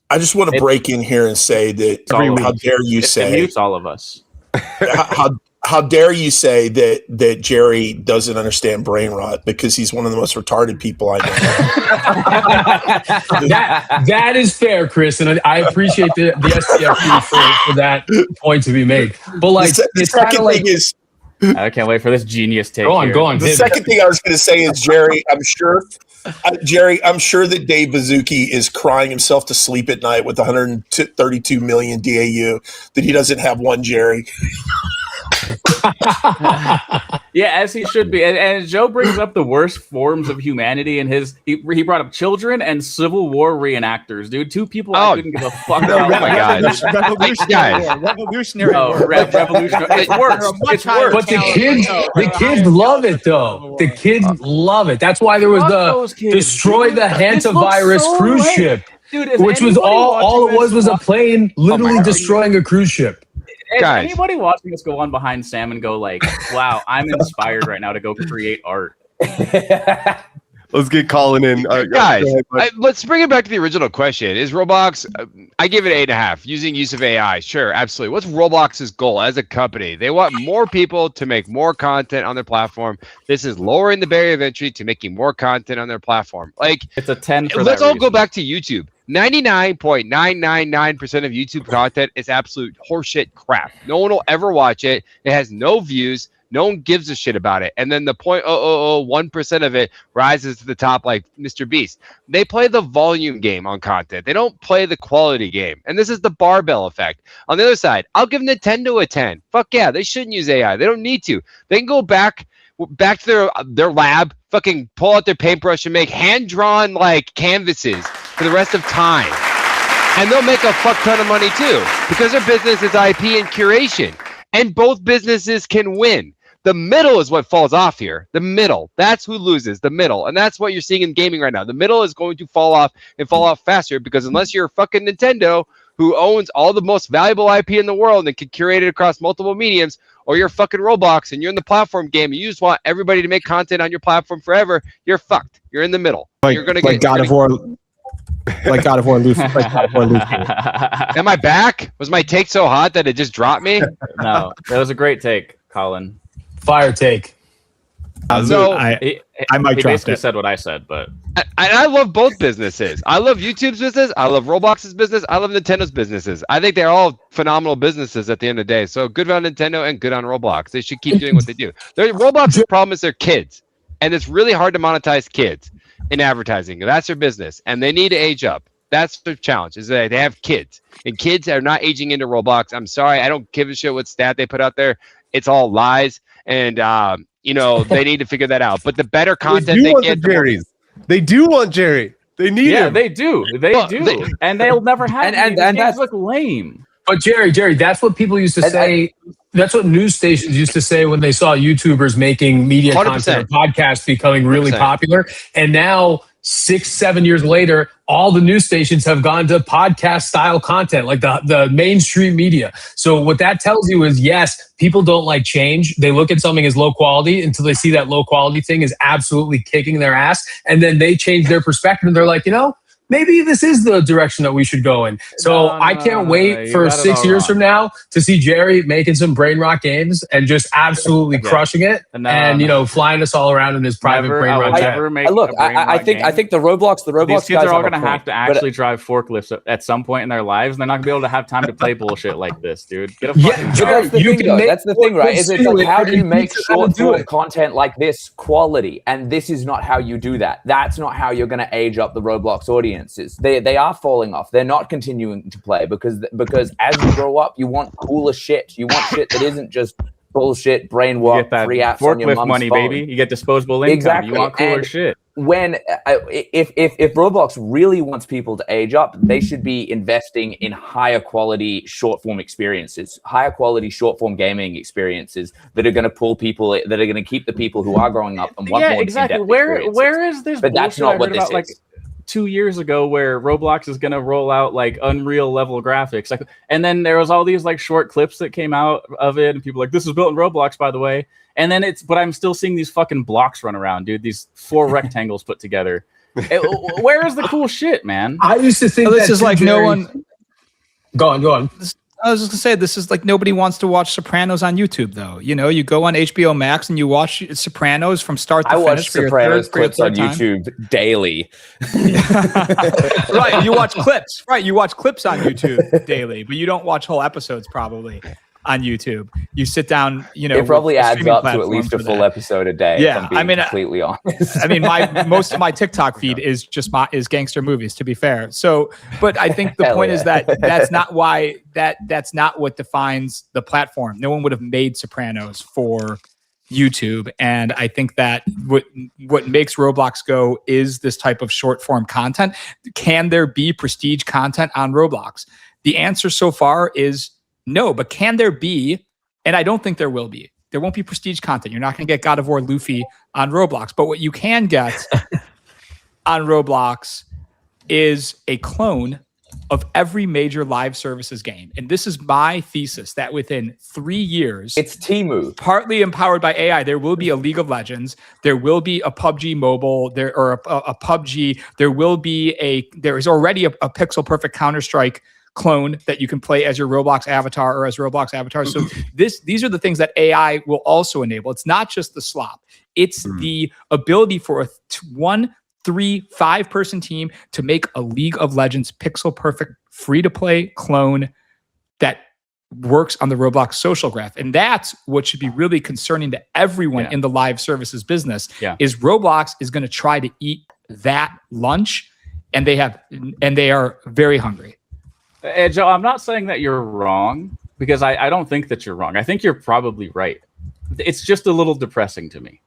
I just want to break in here and say that how dare you say it mutes all of us. How dare you say that Jerry doesn't understand brain rot, because he's one of the most retarded people I know. that is fair, Chris, and I appreciate the STFU for that point to be made. But like, it's kind of like I can't wait for this genius take. Go on. The second thing I was going to say is, Jerry, I'm sure that Dave Bazuki is crying himself to sleep at night with 132 million DAU that he doesn't have one Jerry. Yeah, as he should be. And Joe brings up the worst forms of humanity, and he brought up children and Civil War reenactors, dude. Two people I couldn't give a fuck about. Oh my god, Revolutionary War. Revolutionary. It's worse. It's worse. But the kids love it though. The kids love it. That's why there was the destroy the hantavirus cruise ship, dude, which was all it was a plane literally destroying a cruise ship. If anybody watching us go on behind Sam and go like, wow, I'm inspired right now to go create art. Let's get Colin in. Guys, go ahead, bud. let's bring it back to the original question. Is Roblox, I give it 8.5, using use of AI. Sure, absolutely. What's Roblox's goal as a company? They want more people to make more content on their platform. This is lowering the barrier of entry to making more content on their platform. Like, It's a 10 for let's that all go reason. back to YouTube. 99.999% of YouTube content is absolute horseshit crap. No one will ever watch it. It has no views. No one gives a shit about it. And then the 0.0001% of it rises to the top like Mr. Beast. They play the volume game on content. They don't play the quality game. And this is the barbell effect. On the other side, I'll give Nintendo a 10. Fuck yeah, they shouldn't use AI. They don't need to. They can go back to their lab, fucking pull out their paintbrush and make hand-drawn like canvases for the rest of time. And they'll make a fuck ton of money too, because their business is IP and curation. And both businesses can win. The middle is what falls off here. The middle. That's who loses. The middle. And that's what you're seeing in gaming right now. The middle is going to fall off and fall off faster because unless you're fucking Nintendo, who owns all the most valuable IP in the world and can curate it across multiple mediums, or you're fucking Roblox and you're in the platform game and you just want everybody to make content on your platform forever, you're fucked. You're in the middle. You're gonna get God of War. Like God of War Luffy. Like God of War Luffy. Am I back? Was my take so hot that it just dropped me? No, that was a great take, Colin. Fire take. So He might drop basically it. said what I said, but I love both businesses. I love YouTube's business. I love Roblox's business. I love Nintendo's businesses. I think they're all phenomenal businesses at the end of the day. So good on Nintendo and good on Roblox. They should keep doing what they do. Roblox's problem is their kids. And it's really hard to monetize kids in advertising. That's their business. And they need to age up. That's the challenge, is that they have kids. And kids are not aging into Roblox. I'm sorry. I don't give a shit what stat they put out there. It's all lies. And, they need to figure that out. But the better content they get, They do want Jerry. They need him. they do. And they'll never have And games that's look lame. But Jerry, that's what people used to say. That's what news stations used to say when they saw YouTubers making media 100%. content or podcasts becoming really 100%. popular. And now, 6-7 years later, all the news stations have gone to podcast style content, like the mainstream media. So what that tells you is, yes, people don't like change. They look at something as low quality until they see that low quality thing is absolutely kicking their ass. And then they change their perspective and they're like, maybe this is the direction that we should go in. So I can't wait for 6 years from now to see Jerry making some brain rock games and just absolutely crushing it and flying us all around in his private brain rock jet. I think the Roblox These kids guys are all have going to have to actually drive forklifts at some point in their lives, and they're not going to be able to have time to play bullshit like this, dude. Get a fucking job. That's the thing, right? Is it's like, how do you make short form it? content like this quality? And this is not how you do that. That's not how you're going to age up the Roblox audiences. They are falling off. They're not continuing to play because as you grow up, you want cooler shit. You want shit that isn't just bullshit, brainwash, free apps on your forklift mom's money, phone. baby. You get disposable income. Exactly. You want cooler And shit. When if Roblox really wants people to age up, they should be investing in higher quality short form experiences, higher quality short form gaming experiences that are going to pull people, that are going to keep the people who are growing up and want more exactly. in-depth Where experiences. is this? But that's bullshit not I what heard this about, is. Like 2 years ago, where Roblox is going to roll out like Unreal level graphics, like, and then there was all these like short clips that came out of it, and people were like, this is built in Roblox, by the way. And then but I'm still seeing these fucking blocks run around, dude. These 4 rectangles put together. Where is the cool shit, man? I used to think This is like no one. Go on. I was just gonna say, this is like nobody wants to watch Sopranos on YouTube, though. You go on HBO Max and you watch Sopranos from start to I finish. watch for your Sopranos for your clips on third time. YouTube daily. Right, you watch clips. Right, you watch clips on YouTube daily, but you don't watch whole episodes probably on YouTube. You sit down, It probably with adds streaming up to at least a platforms for full that. episode a day. Yeah, if I'm being completely honest. I mean, most of my TikTok feed is just gangster movies, to be fair. So, but I think the Hell point yeah. is that that's not why that's not what defines the platform. No one would have made Sopranos for YouTube, and I think that what makes Roblox go is this type of short form content. Can there be prestige content on Roblox? The answer so far is no, but can there be? And I don't think there will be. There won't be prestige content. You're not going to get God of War Luffy on Roblox. But what you can get on Roblox is a clone of every major live services game. And this is my thesis, that within 3 years, It's Temu. partly empowered by AI, there will be a League of Legends, there will be a PUBG Mobile, or a PUBG, there is already a pixel perfect Counter-Strike clone that you can play as your Roblox avatar or as Roblox avatar. So these are the things that AI will also enable. It's not just the slop. It's the ability for a 1, 3, 5 person team to make a League of Legends pixel perfect free-to-play clone that works on the Roblox social graph. And that's what should be really concerning to everyone in the live services business, is Roblox is going to try to eat that lunch, and they are very hungry. Joe, I'm not saying that you're wrong, because I don't think that you're wrong. I think you're probably right. It's just a little depressing to me.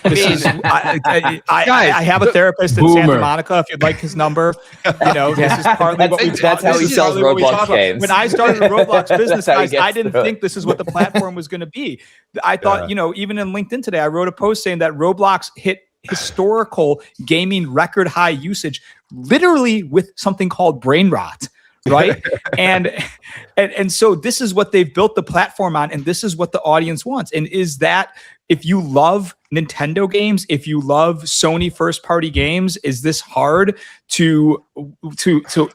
I have a therapist in Santa Monica. If you'd like his number, this is partly what we talk. That's how he sells Roblox games. When I started the Roblox business, guys, I didn't think this is what the platform was going to be. I thought, even in LinkedIn today, I wrote a post saying that Roblox hit historical gaming record high usage, literally with something called brain rot. Right. and so this is what they've built the platform on, and this is what the audience wants. And is that, if you love Nintendo games, if you love Sony first party games, is this hard to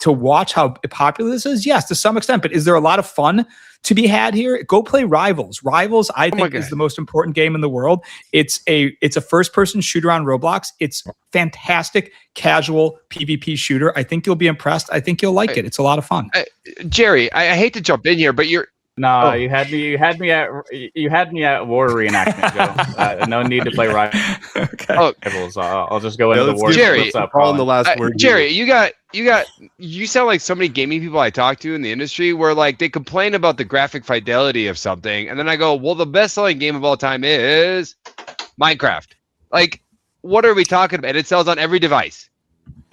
watch how popular this is? Yes, to some extent. But is there a lot of fun to be had here? Go play Rivals. Rivals, I think, is the most important game in the world. It's a first person shooter on Roblox. It's fantastic casual PvP shooter. I think you'll be impressed. I think you'll like it. It's a lot of fun. Jerry, I hate to jump in here, but you're. No, you had me at war reenactment, Joe. No need to play Rivals. Okay. I'll just go into the war. Jerry, what's up, on the last word. Jerry, you sound like so many gaming people I talk to in the industry, where like they complain about the graphic fidelity of something, and then I go, well, the best-selling game of all time is Minecraft. Like, what are we talking about? It sells on every device.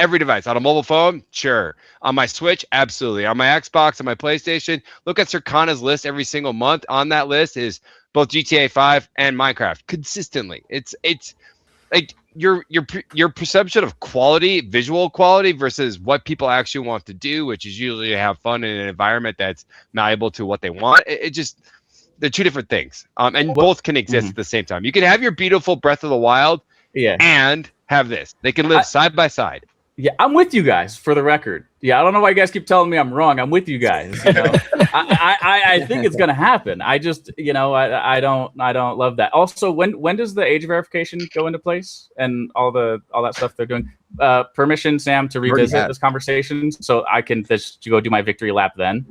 Every device. On a mobile phone, sure. On my Switch, absolutely. On my Xbox, on my PlayStation, look at Circana's list every single month. On that list is both GTA 5 and Minecraft consistently. It's like your perception of quality, visual quality, versus what people actually want to do, which is usually to have fun in an environment that's malleable to what they want. It just, they're two different things. And both can exist at the same time. You can have your beautiful Breath of the Wild and have this. They can live side by side. Yeah, I'm with you guys, for the record. Yeah, I don't know why you guys keep telling me I'm wrong. I'm with you guys. I think it's gonna happen. I just, I don't love that. Also, when does the age verification go into place and all that stuff they're doing? Permission, Sam, to revisit this conversation so I can just go do my victory lap then.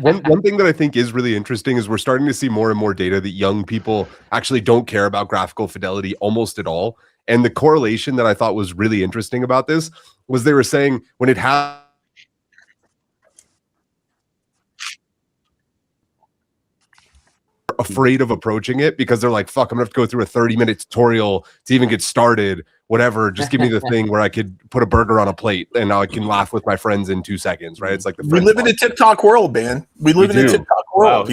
One thing that I think is really interesting is we're starting to see more and more data that young people actually don't care about graphical fidelity almost at all. And the correlation that I thought was really interesting about this was they were saying when it had afraid of approaching it because they're like, fuck, I'm gonna have to go through a 30-minute tutorial to even get started. Whatever, just give me the thing where I could put a burger on a plate and now I can laugh with my friends in 2 seconds, right? It's like we live in a TikTok world, man. We live in a TikTok world,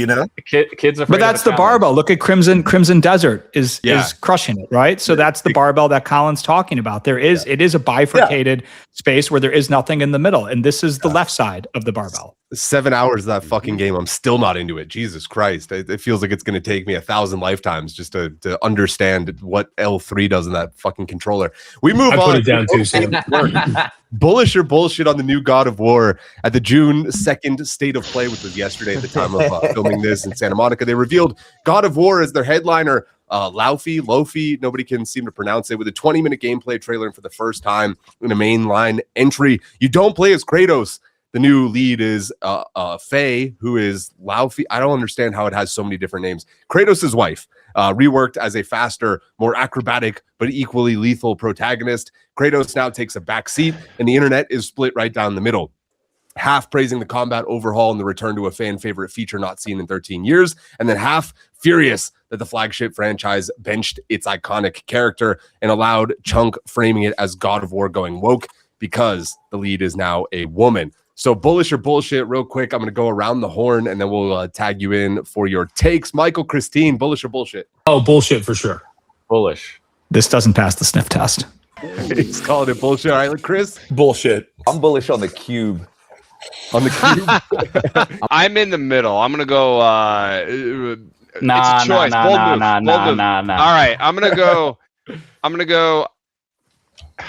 Kids are. But that's the barbell. Look at Crimson Desert is crushing it, right? So that's the barbell that Colin's talking about. It is a bifurcated space where there is nothing in the middle, and this is the left side of the barbell. 7 hours of that fucking game, I'm still not into it. Jesus Christ. It feels like it's going to take me 1,000 lifetimes just to understand what L3 does in that fucking controller. We move on. I put it down too, Sam. Bullish or bullshit on the new God of War at the June 2nd State of Play, which was yesterday at the time of filming this in Santa Monica. They revealed God of War as their headliner, Laufey, nobody can seem to pronounce it, with a 20-minute gameplay trailer for the first time in a mainline entry. You don't play as Kratos. The new lead is Faye, who is Laufey. I don't understand how it has so many different names. Kratos' wife, reworked as a faster, more acrobatic, but equally lethal protagonist. Kratos now takes a back seat, and the internet is split right down the middle. Half praising the combat overhaul and the return to a fan favorite feature not seen in 13 years, and then half furious that the flagship franchise benched its iconic character and allowed Chunk framing it as God of War going woke because the lead is now a woman. So bullish or bullshit, real quick. I'm going to go around the horn and then we'll tag you in for your takes. Michael, Christine, bullish or bullshit? Oh, bullshit for sure. Bullish. This doesn't pass the sniff test. He's calling it bullshit. All right, Chris, Bullshit. I'm bullish on the cube. on the cube. I'm in the middle. I'm gonna go. It's Nah, a choice. nah, Bold nah, move. nah, Bold nah, move. nah, nah. All right, I'm gonna go.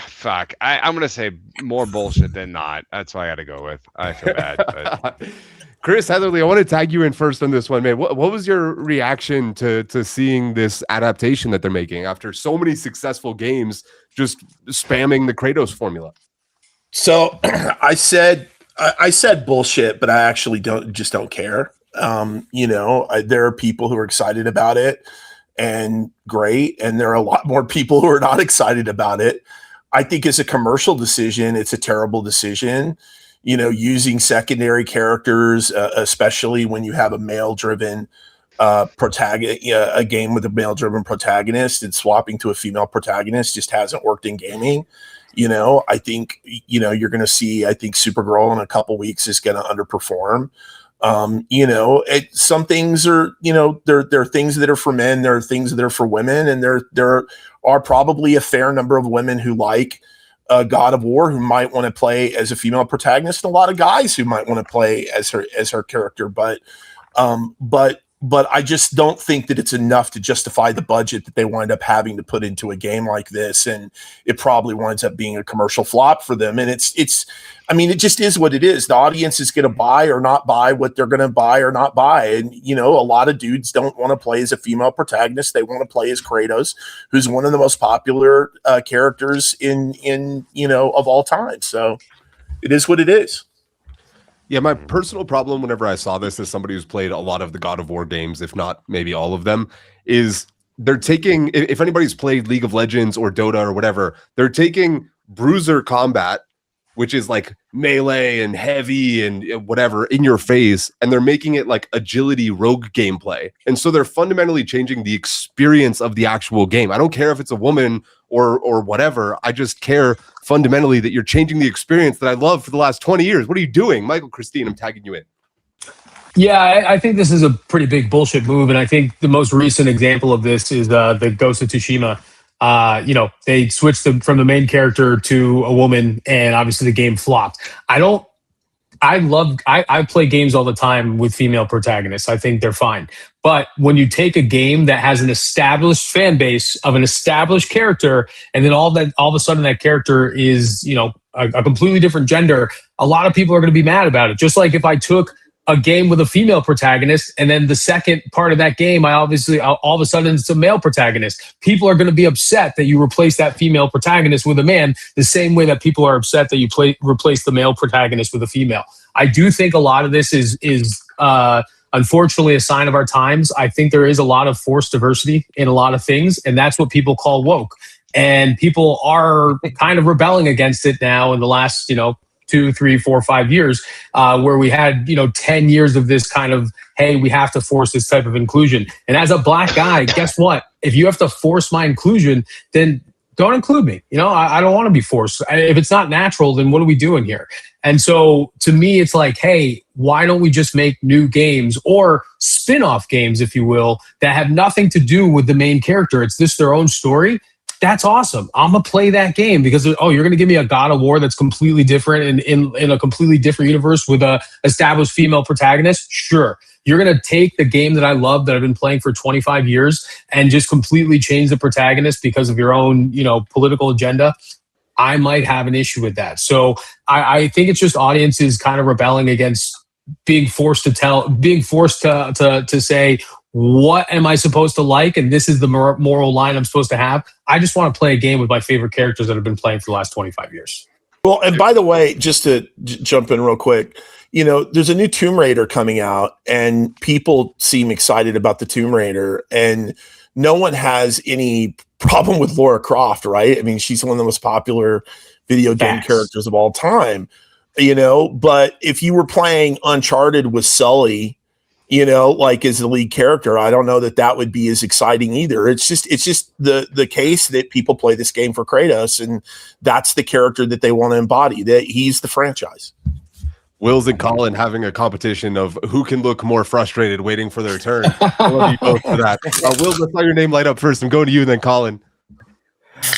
Fuck. I'm gonna say more bullshit than not. That's what I gotta go with. I feel bad, but Chris Heatherly, I want to tag you in first on this one, man. What was your reaction to seeing this adaptation that they're making after so many successful games just spamming the Kratos formula? So I said bullshit, but I actually don't care. There are people who are excited about it and great, and there are a lot more people who are not excited about it. I think as a commercial decision, it's a terrible decision. Using secondary characters, especially when you have a male-driven protagonist, a game with a male-driven protagonist, and swapping to a female protagonist just hasn't worked in gaming. I think you're going to see. I think Supergirl in a couple weeks is going to underperform. Some things are, there are things that are for men, there are things that are for women, and there are probably a fair number of women who like God of War who might want to play as a female protagonist, and a lot of guys who might want to play as her character. But I just don't think that it's enough to justify the budget that they wind up having to put into a game like this, and it probably winds up being a commercial flop for them. And it just is what it is. The audience is going to buy or not buy what they're going to buy or not buy. And a lot of dudes don't want to play as a female protagonist; they want to play as Kratos, who's one of the most popular characters in of all time. So it is what it is. Yeah, my personal problem whenever I saw this, as somebody who's played a lot of the God of War games, if not maybe all of them, is they're taking, if anybody's played League of Legends or Dota or whatever, they're taking bruiser combat, which is like melee and heavy and whatever in your face, and they're making it like agility rogue gameplay. And so they're fundamentally changing the experience of the actual game. I don't care if it's a woman or whatever. I just care fundamentally that you're changing the experience that I love for the last 20 years. What are you doing? Michael Christine, I'm tagging you in. Yeah, I think this is a pretty big bullshit move, and I think the most recent example of this is the Ghost of Tsushima. They switched them from the main character to a woman, and obviously the game flopped. I play games all the time with female protagonists. I think they're fine. But when you take a game that has an established fan base of an established character, and then all of a sudden that character is, a completely different gender, a lot of people are going to be mad about it. Just like if I took a game with a female protagonist, and then the second part of that game, all of a sudden it's a male protagonist. People are going to be upset that you replace that female protagonist with a man, the same way that people are upset that you replace the male protagonist with a female. I do think a lot of this is unfortunately a sign of our times. I think there is a lot of forced diversity in a lot of things, and that's what people call woke. And people are kind of rebelling against it now in the last, 2, 3, 4, 5 years, where we had 10 years of this kind of, hey, we have to force this type of inclusion. And as a black guy, guess what? If you have to force my inclusion, then don't include me. I don't want to be forced. If it's not natural, then what are we doing here? And so to me, it's like, hey, why don't we just make new games or spin-off games, if you will, that have nothing to do with the main character? It's just their own story. That's awesome. I'm going to play that game because, you're going to give me a God of War that's completely different and in a completely different universe with a established female protagonist? Sure. You're going to take the game that I love, that I've been playing for 25 years, and just completely change the protagonist because of your own, political agenda. I might have an issue with that. So I think it's just audiences kind of rebelling against being forced to say, what am I supposed to like? And this is the moral line I'm supposed to have. I just want to play a game with my favorite characters that I've been playing for the last 25 years. Well, and by the way, just to jump in real quick, there's a new Tomb Raider coming out, and people seem excited about the Tomb Raider, and no one has any problem with Lara Croft, right? I mean, she's one of the most popular video game characters of all time, but if you were playing Uncharted with Sully, like as the lead character, I don't know that would be as exciting either. It's just the case that people play this game for Kratos, and that's the character that they want to embody, that he's the franchise. Wills and Colin having a competition of who can look more frustrated waiting for their turn. I love you both for that. Wills, let's let your name light up first. I'm going to you and then Colin.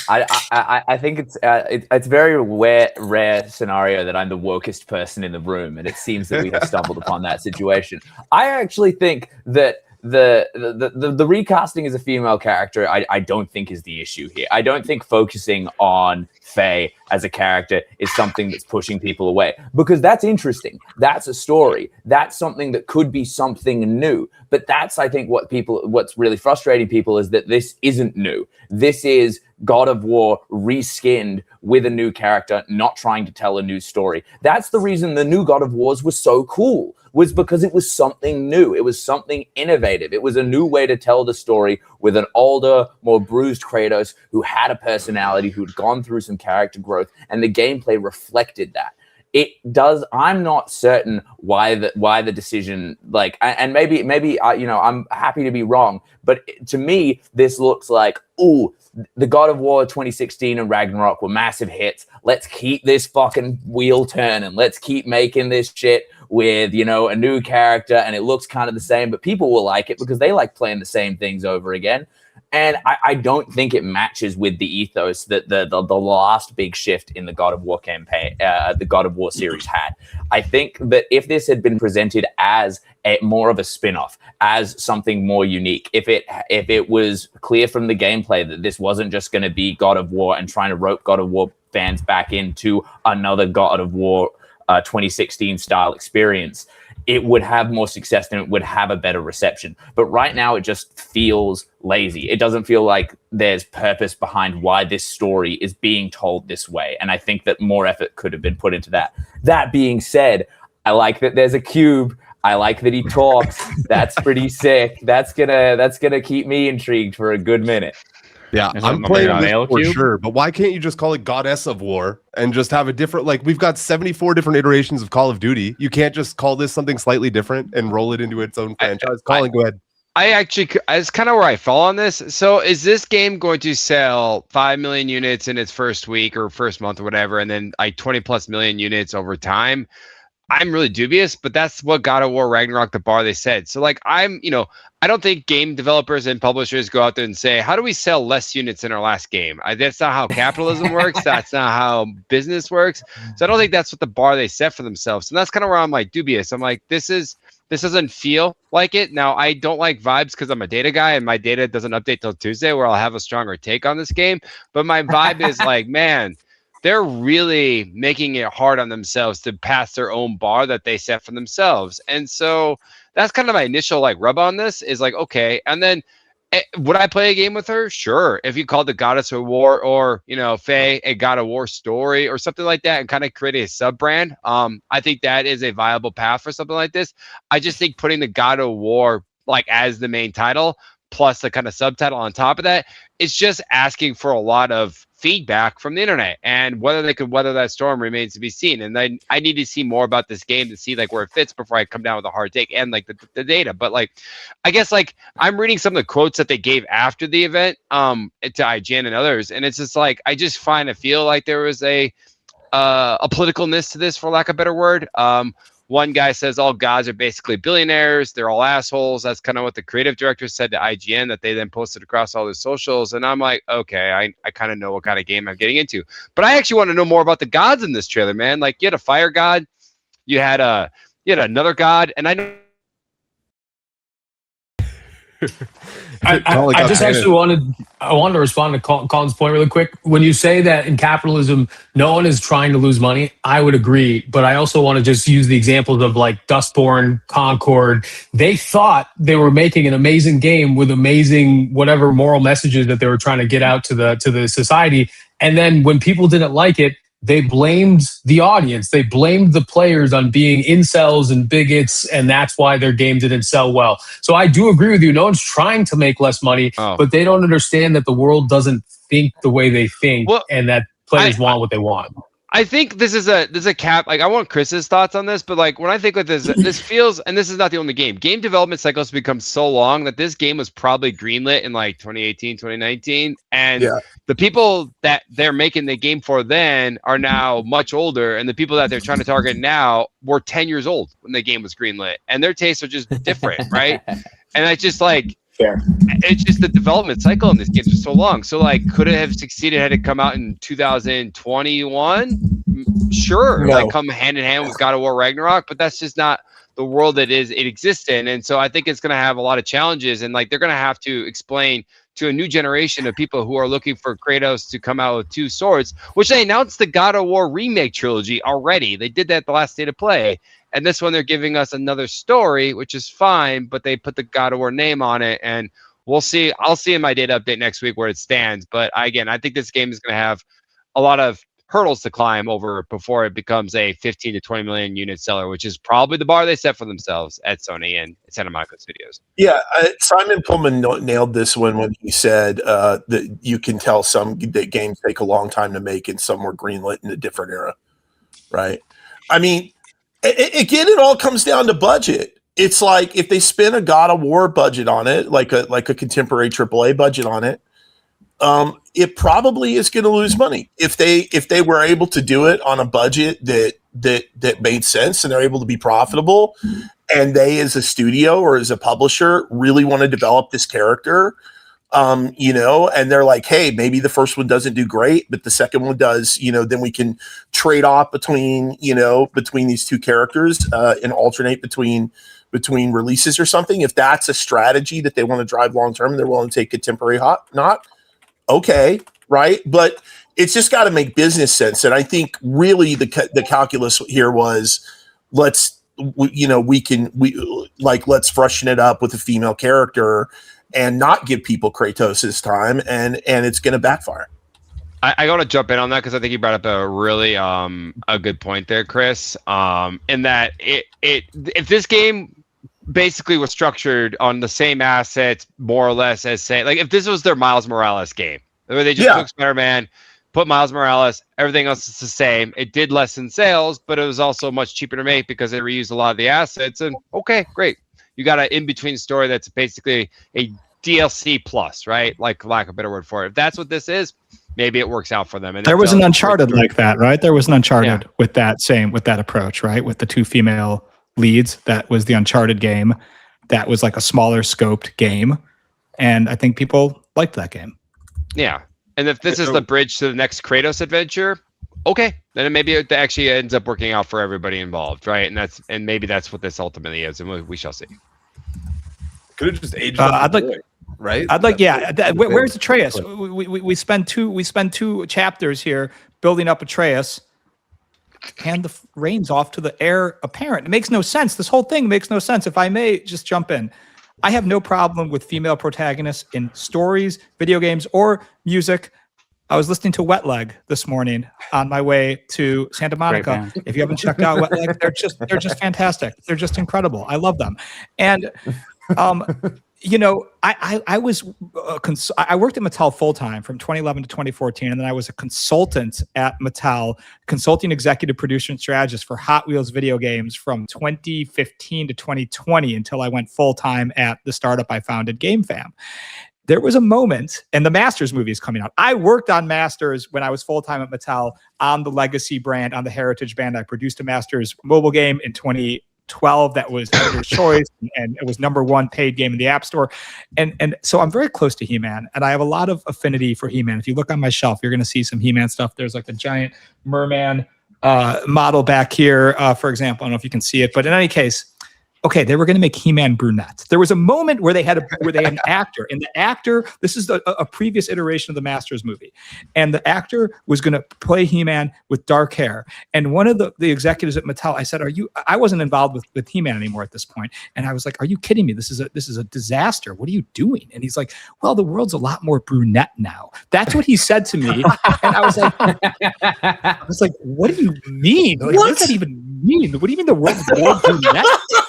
I think it's very rare scenario that I'm the wokest person in the room, and it seems that we have stumbled upon that situation. I actually think that the recasting as a female character, I don't think is the issue here. I don't think focusing on Faye as a character is something that's pushing people away, because that's interesting. That's a story. That's something that could be something new. But that's, I think, what's really frustrating people is that this isn't new. This is God of War reskinned with a new character, not trying to tell a new story. That's the reason the new God of Wars was so cool, was because it was something new. It was something innovative. It was a new way to tell the story with an older, more bruised Kratos who had a personality, who'd gone through some character growth, and the gameplay reflected that. It does. I'm not certain why the decision, like, and maybe I'm happy to be wrong, but to me, this looks like, ooh, the God of War 2016 and Ragnarok were massive hits. Let's keep this fucking wheel turning. Let's keep making this shit with, a new character, and it looks kind of the same, but people will like it because they like playing the same things over again. And I don't think it matches with the ethos that the last big shift in the God of War campaign, the God of War series had. I think that if this had been presented as more of a spin-off, as something more unique, if it was clear from the gameplay that this wasn't just going to be God of War and trying to rope God of War fans back into another God of War 2016 style experience, it would have more success and it would have a better reception. But right now, it just feels lazy. It doesn't feel like there's purpose behind why this story is being told this way. And I think that more effort could have been put into that. That being said, I like that there's a cube. I like that he talks. That's pretty sick. That's gonna keep me intrigued for a good minute. Yeah, I'm playing this for sure, but why can't you just call it Goddess of War and just have a different, like, we've got 74 different iterations of Call of Duty. You can't just call this something slightly different and roll it into its own franchise. Colin, go ahead. It's kind of where I fall on this. So is this game going to sell 5 million units in its first week or first month or whatever, and then like 20 plus million units over time? I'm really dubious, but that's what God of War Ragnarok, the bar they said. So like I don't think game developers and publishers go out there and say, how do we sell less units in our last game? That's not how capitalism works. That's not how business works. So I don't think that's what the bar they set for themselves. And that's kind of where I'm like dubious. I'm like, this doesn't feel like it. Now, I don't like vibes because I'm a data guy and my data doesn't update till Tuesday where I'll have a stronger take on this game. But my vibe is like, man, they're really making it hard on themselves to pass their own bar that they set for themselves. And so that's kind of my initial like rub on this is like, okay. And then would I play a game with her? Sure. If you called the Goddess of War or, Faye, a God of War story or something like that and kind of create a sub brand, I think that is a viable path for something like this. I just think putting the God of War like as the main title plus the kind of subtitle on top of that, it's just asking for a lot of feedback from the internet, and whether they could weather that storm remains to be seen. And then I need to see more about this game to see like where it fits before I come down with a hard take and like the data. But like, I guess like I'm reading some of the quotes that they gave after the event to IGN and others, and it's just like I just feel like there was a politicalness to this, for lack of a better word. One guy says all gods are basically billionaires. They're all assholes. That's kind of what the creative director said to IGN that they then posted across all their socials. And I'm like, okay, I kind of know what kind of game I'm getting into. But I actually want to know more about the gods in this trailer, man. Like you had a fire god, you had another god, and I know. I just actually wanted to respond to Colin's point really quick. When you say that in capitalism, no one is trying to lose money, I would agree. But I also want to just use the examples of like Dustborn, Concord. They thought they were making an amazing game with amazing whatever moral messages that they were trying to get out to the society. And then when people didn't like it, they blamed the audience. They blamed the players on being incels and bigots, and that's why their game didn't sell well. So I do agree with you. No one's trying to make less money, but they don't understand that the world doesn't think the way they think, and that players want what they want. I think this is a cap. Like I want Chris's thoughts on this, but like when I think with this feels, and this is not the only game. Game development cycles become so long that this game was probably greenlit in like 2018, 2019, and the people that they're making the game for then are now much older, and the people that they're trying to target now were 10 years old when the game was greenlit, and their tastes are just different, right? And I just like. Fair. It's just the development cycle in these games is so long. So like, could it have succeeded had it come out in 2021? Sure, No. like come hand in hand with God of War Ragnarok, but that's just not the world it exists in. And so I think it's going to have a lot of challenges, and like they're going to have to explain to a new generation of people who are looking for Kratos to come out with 2 swords, which they announced the God of War remake trilogy already. They did that at the last State of Play. And this one, they're giving us another story, which is fine, but they put the God of War name on it. And we'll see. I'll see in my data update next week where it stands. But again, I think this game is going to have a lot of hurdles to climb over before it becomes a 15 to 20 million unit seller, which is probably the bar they set for themselves at Sony and Santa Monica Studios. Yeah, Simon Pullman nailed this one when he said that you can tell that games take a long time to make and some were greenlit in a different era, right? I mean, again, it all comes down to budget. It's like if they spend a God of War budget on it, like a contemporary AAA budget on it, it probably is going to lose money. If they were able to do it on a budget that made sense and they're able to be profitable, and they as a studio or as a publisher really want to develop this character, and they're like, hey, maybe the first one doesn't do great, but the second one does, then we can trade off between these 2 characters and alternate between releases or something. If that's a strategy that they want to drive long term and they're willing to take contemporary not okay, right? But it's just got to make business sense. And I think really the calculus here was let's freshen it up with a female character and not give people Kratos this time, and it's going to backfire. I want to jump in on that because I think you brought up a really a good point there, Chris. In that if this game basically was structured on the same assets more or less as say, like if this was their Miles Morales game, where they just took Spider-Man, put Miles Morales, everything else is the same. It did less in sales, but it was also much cheaper to make because they reused a lot of the assets. And okay, great. You got an in-between story that's basically a DLC plus, right? Like, lack of a better word for it. If that's what this is, maybe it works out for them. And there was an Uncharted like that, right? There was an Uncharted with that approach, right? With the 2 female leads. That was the Uncharted game. That was like a smaller scoped game. And I think people liked that game. Yeah. And if this is the bridge to the next Kratos adventure, okay, then maybe it actually ends up working out for everybody involved, right? And maybe that's what this ultimately is, and we shall see. Could have just aged. Right? I'd like, where's Atreus? We spend 2 chapters here building up Atreus. Hand the reins off to the heir apparent. It makes no sense. This whole thing makes no sense. If I may just jump in, I have no problem with female protagonists in stories, video games, or music. I was listening to Wet Leg this morning on my way to Santa Monica. If you haven't checked out Wet Leg, they're just fantastic. They're just incredible. I love them. And I worked at Mattel full time from 2011 to 2014, and then I was a consultant at Mattel, consulting executive producer and strategist for Hot Wheels video games from 2015 to 2020 until I went full time at the startup I founded, GameFam. There was a moment, and the Masters movie is coming out. I worked on Masters when I was full time at Mattel on the Legacy brand, on the Heritage brand. I produced a Masters mobile game in 2012 that was editor's choice, and it was #1 paid game in the App Store. And so I'm very close to He-Man, and I have a lot of affinity for He-Man. If you look on my shelf, you're going to see some He-Man stuff. There's like a giant merman model back here, for example. I don't know if you can see it, but in any case, okay, they were going to make He-Man brunette. There was a moment where they had an actor, and the actor, this is a previous iteration of the Masters movie, and the actor was going to play He-Man with dark hair. And one of the executives at Mattel, I said, I wasn't involved with He-Man anymore at this point, and I was like, are you kidding me? This is a disaster. What are you doing? And he's like, well, the world's a lot more brunette now. That's what he said to me. And I was like, what do you mean? Like, what does that even mean? What do you mean the world's more brunette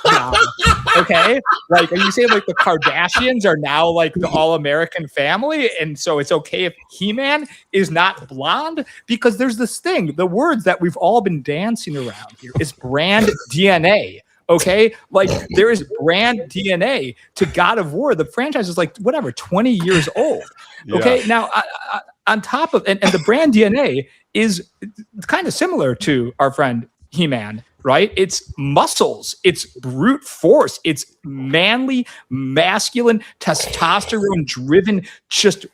now? Okay, like, are you saying like the Kardashians are now like the all-American family, and so it's okay if He-Man is not blonde? Because there's this thing, the words that we've all been dancing around here is brand DNA. Okay, like there is brand DNA to God of War. The franchise is like 20 years old. Okay, now on top of and the brand DNA is kind of similar to our friend He-Man right? It's muscles, it's brute force, it's manly, masculine, testosterone-driven, just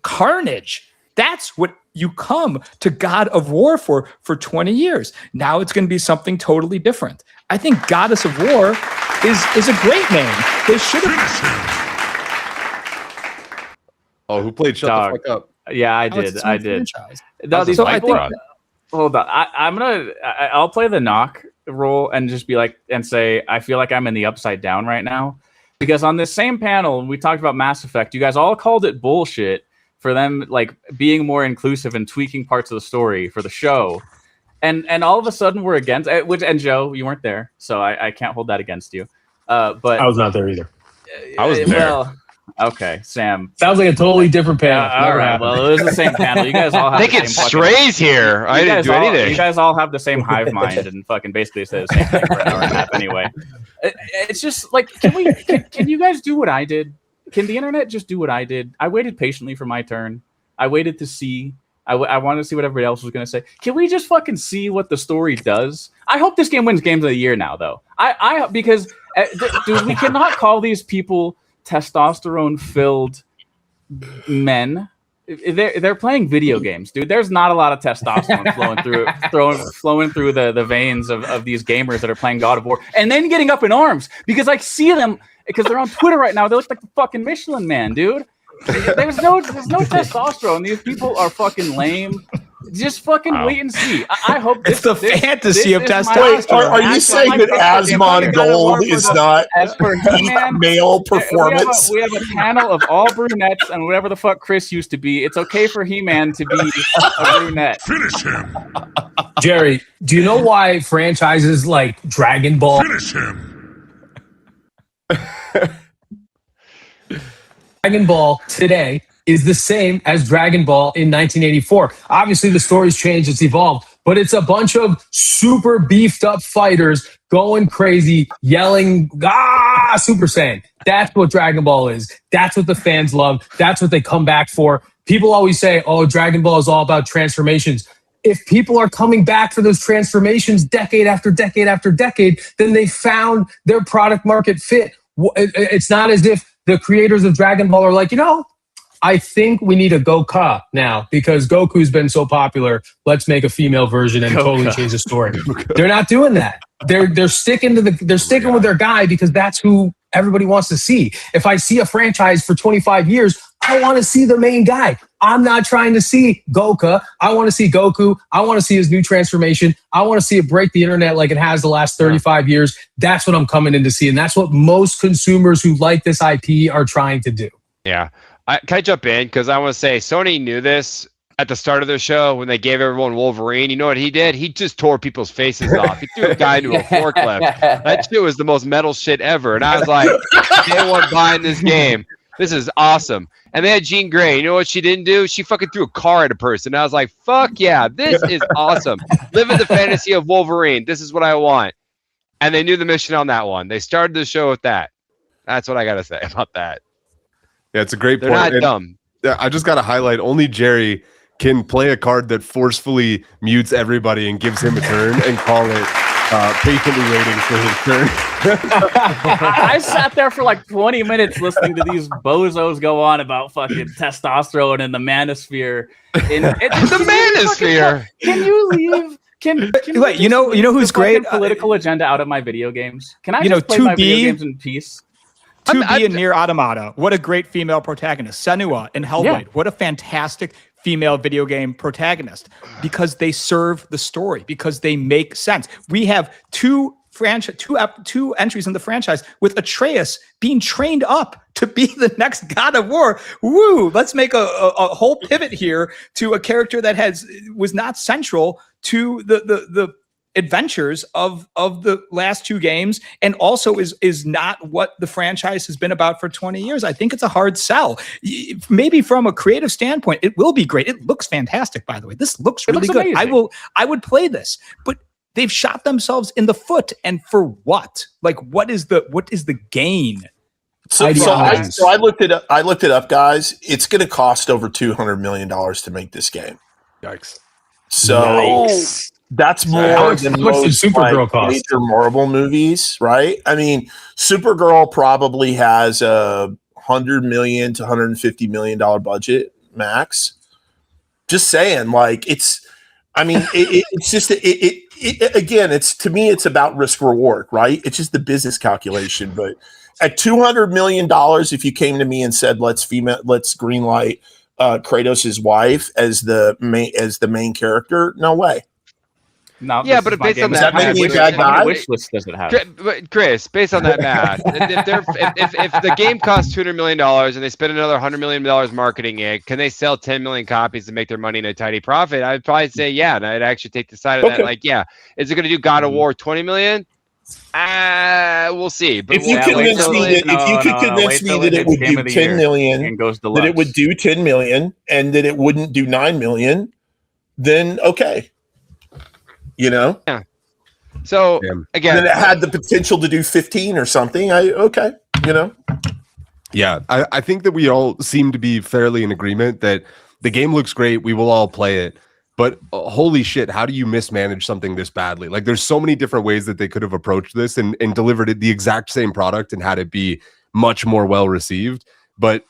carnage. That's what you come to God of War for 20 years. Now it's going to be something totally different. I think Goddess of War is a great name. They should have. Oh, who played Shut the Fuck Up? Yeah, I did. No, these people hold on. I'll play the knock role and just be like, and say, I feel like I'm in the upside down right now. Because on this same panel, we talked about Mass Effect. You guys all called it bullshit for them like being more inclusive and tweaking parts of the story for the show. And all of a sudden we're against and Joe, you weren't there, so I can't hold that against you. But I was not there either. I was there. Well, okay, Sam. Sounds like a totally different panel. All right. Well, it was the same panel. You guys all have I think it's strays here. I didn't do anything. You guys all have the same hive mind and fucking basically say the same thing for an hour and a half anyway. It's just like, can you guys do what I did? Can the internet just do what I did? I waited patiently for my turn. I waited to see. I wanted to see what everybody else was going to say. Can we just fucking see what the story does? I hope this game wins Games of the Year now, though. Because dude, we cannot call these people testosterone-filled men. They're playing video games, dude. There's not a lot of testosterone flowing through the veins of these gamers that are playing God of War, and then getting up in arms because I see them because they're on Twitter right now. They look like the fucking Michelin Man, dude. There's no testosterone. These people are fucking lame. Just fucking wait and see. I hope it's the fantasy of testosterone. Wait, are you saying that Asmongold is not male performance? We have a panel of all brunettes and whatever the fuck Chris used to be. It's okay for He-Man to be a brunette. Finish him. Jerry, do you know why franchises like Dragon Ball? Finish him. Dragon Ball today is the same as Dragon Ball in 1984. Obviously, the story's changed, it's evolved, but it's a bunch of super beefed up fighters going crazy, yelling, Super Saiyan. That's what Dragon Ball is. That's what the fans love. That's what they come back for. People always say, oh, Dragon Ball is all about transformations. If people are coming back for those transformations decade after decade after decade, then they found their product market fit. It's not as if the creators of Dragon Ball are like, I think we need a Goku now because Goku's been so popular. Let's make a female version and totally change the story. They're not doing that. They're sticking with their guy because that's who everybody wants to see. If I see a franchise for 25 years, I want to see the main guy. I'm not trying to see Goku. I want to see Goku. I want to see his new transformation. I want to see it break the internet like it has the last 35 years. That's what I'm coming in to see. And that's what most consumers who like this IP are trying to do. Yeah. Can I jump in? Because I want to say Sony knew this at the start of their show when they gave everyone Wolverine. You know what he did? He just tore people's faces off. He threw a guy into a forklift. That shit was the most metal shit ever. And I was like, they weren't buying this game. This is awesome. And they had Jean Grey. You know what she didn't do? She fucking threw a car at a person. I was like, fuck yeah, this is awesome. Living the fantasy of Wolverine. This is what I want. And they knew the mission on that one. They started the show with that. That's what I got to say about that. Yeah, it's a great point. They're not dumb. I just got to highlight, only Jerry can play a card that forcefully mutes everybody and gives him a turn and call it patiently waiting for his turn. I sat there for like 20 minutes listening to these bozos go on about fucking testosterone and the manosphere. The manosphere. Can you leave? Can wait? You know who's great? Political agenda out of my video games. Can I just play my video games in peace? 2B in Nier Automata. What a great female protagonist. Senua in Hellblade. Yeah. What a fantastic female video game protagonist. Because they serve the story. Because they make sense. We have two entries in the franchise with Atreus being trained up to be the next God of War. Woo! Let's make a whole pivot here to a character that was not central to the adventures of the last two games, and also is not what the franchise has been about for 20 years. I think it's a hard sell. Maybe from a creative standpoint, it will be great. It looks fantastic, by the way. This looks really good. Amazing. I would play this, but they've shot themselves in the foot. And for what? Like, what is the gain? So I looked it up. I looked it up, guys. It's going to cost over $200 million to make this game. Yikes! So That's more Alex, than how much did most Supergirl like, cost? major Marvel movies, right? I mean, Supergirl probably has a $100 million to $150 million budget max. Just saying, like it's. I mean, it's just again. It's to me, it's about risk reward, right? It's just the business calculation. But at $200 million, if you came to me and said, let's greenlight Kratos' wife as the main character, no way. No, Yeah, this but is my based on game. that Does that make me a math, bad How guy? many wish lists does it have? But Chris, based on that math, if the game costs $200 million and they spend another $100 million marketing it, can they sell 10 million copies to make their money in a tiny profit? I'd probably say yeah, and I'd actually take the side of that. Okay. Like, yeah, is it going to do God of War 20 million? We'll see. But If you Yeah, convince wait me till- that if you could convince me that it would do 10 million, and goes that it would deluxe. do 10 million, and that it wouldn't do 9 million, then okay. You know? So Damn. again, Then it had the potential to do 15 or something. Okay, you know. Yeah, I think that we all seem to be fairly in agreement that the game looks great. We will all play it. But holy shit, how do you mismanage something this badly? Like, there's so many different ways that they could have approached this and delivered it the exact same product and had it be much more well received. But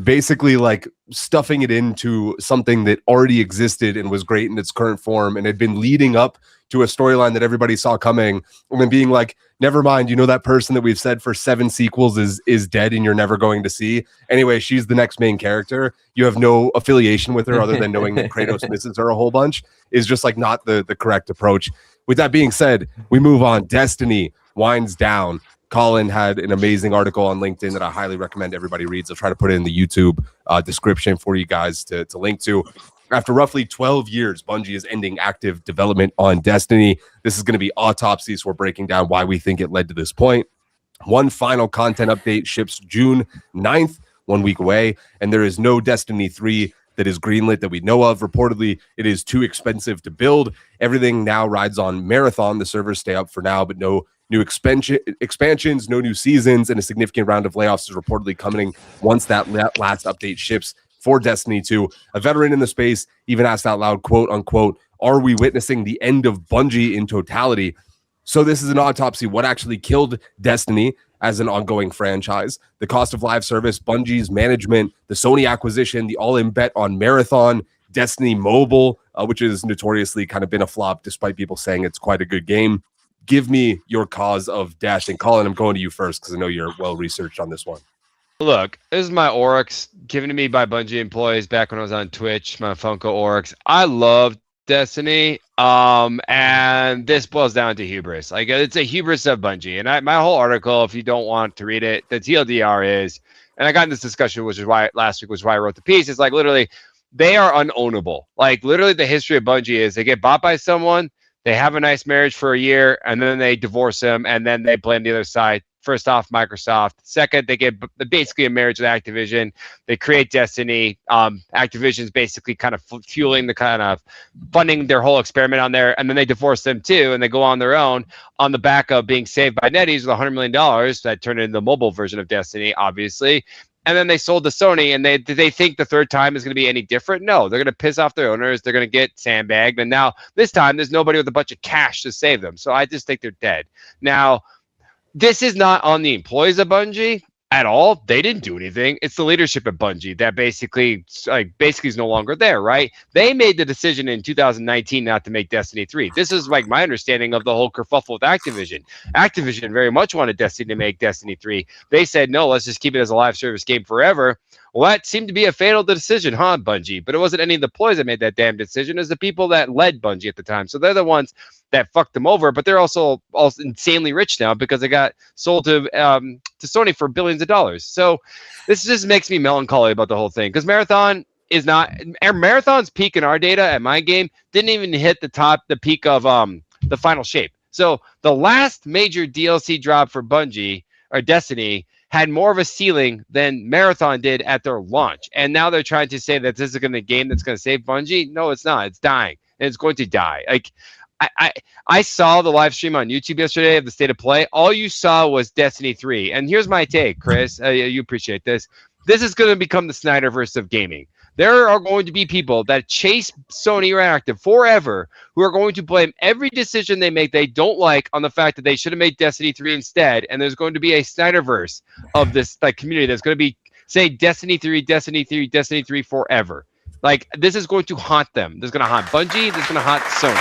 basically, like, stuffing it into something that already existed and was great in its current form and had been leading up to a storyline that everybody saw coming, and then being like, never mind, you know, that person that we've said for 7 sequels is dead and you're never going to see. Anyway, she's the next main character. You have no affiliation with her other than knowing that Kratos misses her a whole bunch, is just like not the correct approach. With that being said, we move on. Destiny winds down. Colin had an amazing article on LinkedIn that I highly recommend everybody reads. I'll try to put it in the YouTube description for you guys to link to. After roughly 12 years, Bungie is ending active development on Destiny. This is going to be Autopsy, so we're breaking down why we think it led to this point. One final content update ships June 9th, 1 week away, and there is no Destiny 3 that is greenlit that we know of. Reportedly, it is too expensive to build. Everything now rides on Marathon. The servers stay up for now, but no new expansions, no new seasons, and a significant round of layoffs is reportedly coming once that last update ships for Destiny 2. A veteran in the space even asked out loud, quote unquote, are we witnessing the end of Bungie in totality? So this is an autopsy. What actually killed Destiny as an ongoing franchise? The cost of live service, Bungie's management, the Sony acquisition, the all-in bet on Marathon, Destiny Mobile, which has notoriously kind of been a flop despite people saying it's quite a good game. Give me your cause of death. And Colin, I'm going to you first because I know you're well-researched on this one. look, this is my Oryx given to me by Bungie employees back when I was on Twitch, my Funko Oryx. I love Destiny. And this boils down to hubris. Like, it's a hubris of Bungie. And my whole article, if you don't want to read it, the TLDR is, and I got in this discussion, which is why last week was why I wrote the piece. It's like, literally, they are unownable. Like, literally, the history of Bungie is they get bought by someone, they have a nice marriage for a year, and then they divorce them, and then they blame the other side. First off, Microsoft. Second, they get basically a marriage with Activision. They create Destiny. Activision's basically kind of fueling the kind of funding their whole experiment on there. And then they divorce them too, and they go on their own on the back of being saved by NetEase with $100 million that turned into the mobile version of Destiny, obviously. And then they sold to Sony, and they think the third time is going to be any different? No, they're going to piss off their owners. They're going to get sandbagged. And now this time there's nobody with a bunch of cash to save them. So I just think they're dead. Now, this is not on the employees of Bungie at all. They didn't do anything. It's the leadership at Bungie that basically is no longer there, right? They made the decision in 2019 not to make Destiny 3. This is like my understanding of the whole kerfuffle with Activision. Activision very much wanted Destiny to make Destiny 3. They said, no, let's just keep it as a live service game forever. Well, that seemed to be a fatal decision, huh, Bungie? But it wasn't any of the employees that made that damn decision. It was the people that led Bungie at the time. So they're the ones that fucked them over, but they're also insanely rich now because they got sold to Sony for billions of dollars. So this just makes me melancholy about the whole thing because Marathon's peak in our data at my game didn't even hit the peak of the final shape. So the last major DLC drop for Bungie or Destiny had more of a ceiling than Marathon did at their launch. And now they're trying to say that this is going to be a game that's going to save Bungie. No, it's not. It's dying. And it's going to die. Like, I saw the live stream on YouTube yesterday of the state of play. All you saw was Destiny 3. And here's my take, Chris. You appreciate this. This is going to become the Snyderverse of gaming. There are going to be people that chase Sony Interactive forever who are going to blame every decision they make they don't like on the fact that they should have made Destiny 3 instead. And there's going to be a Snyderverse of this like community that's going to be say Destiny 3, Destiny 3, Destiny 3 forever. Like, this is going to haunt them. This is going to haunt Bungie. This is going to haunt Sony.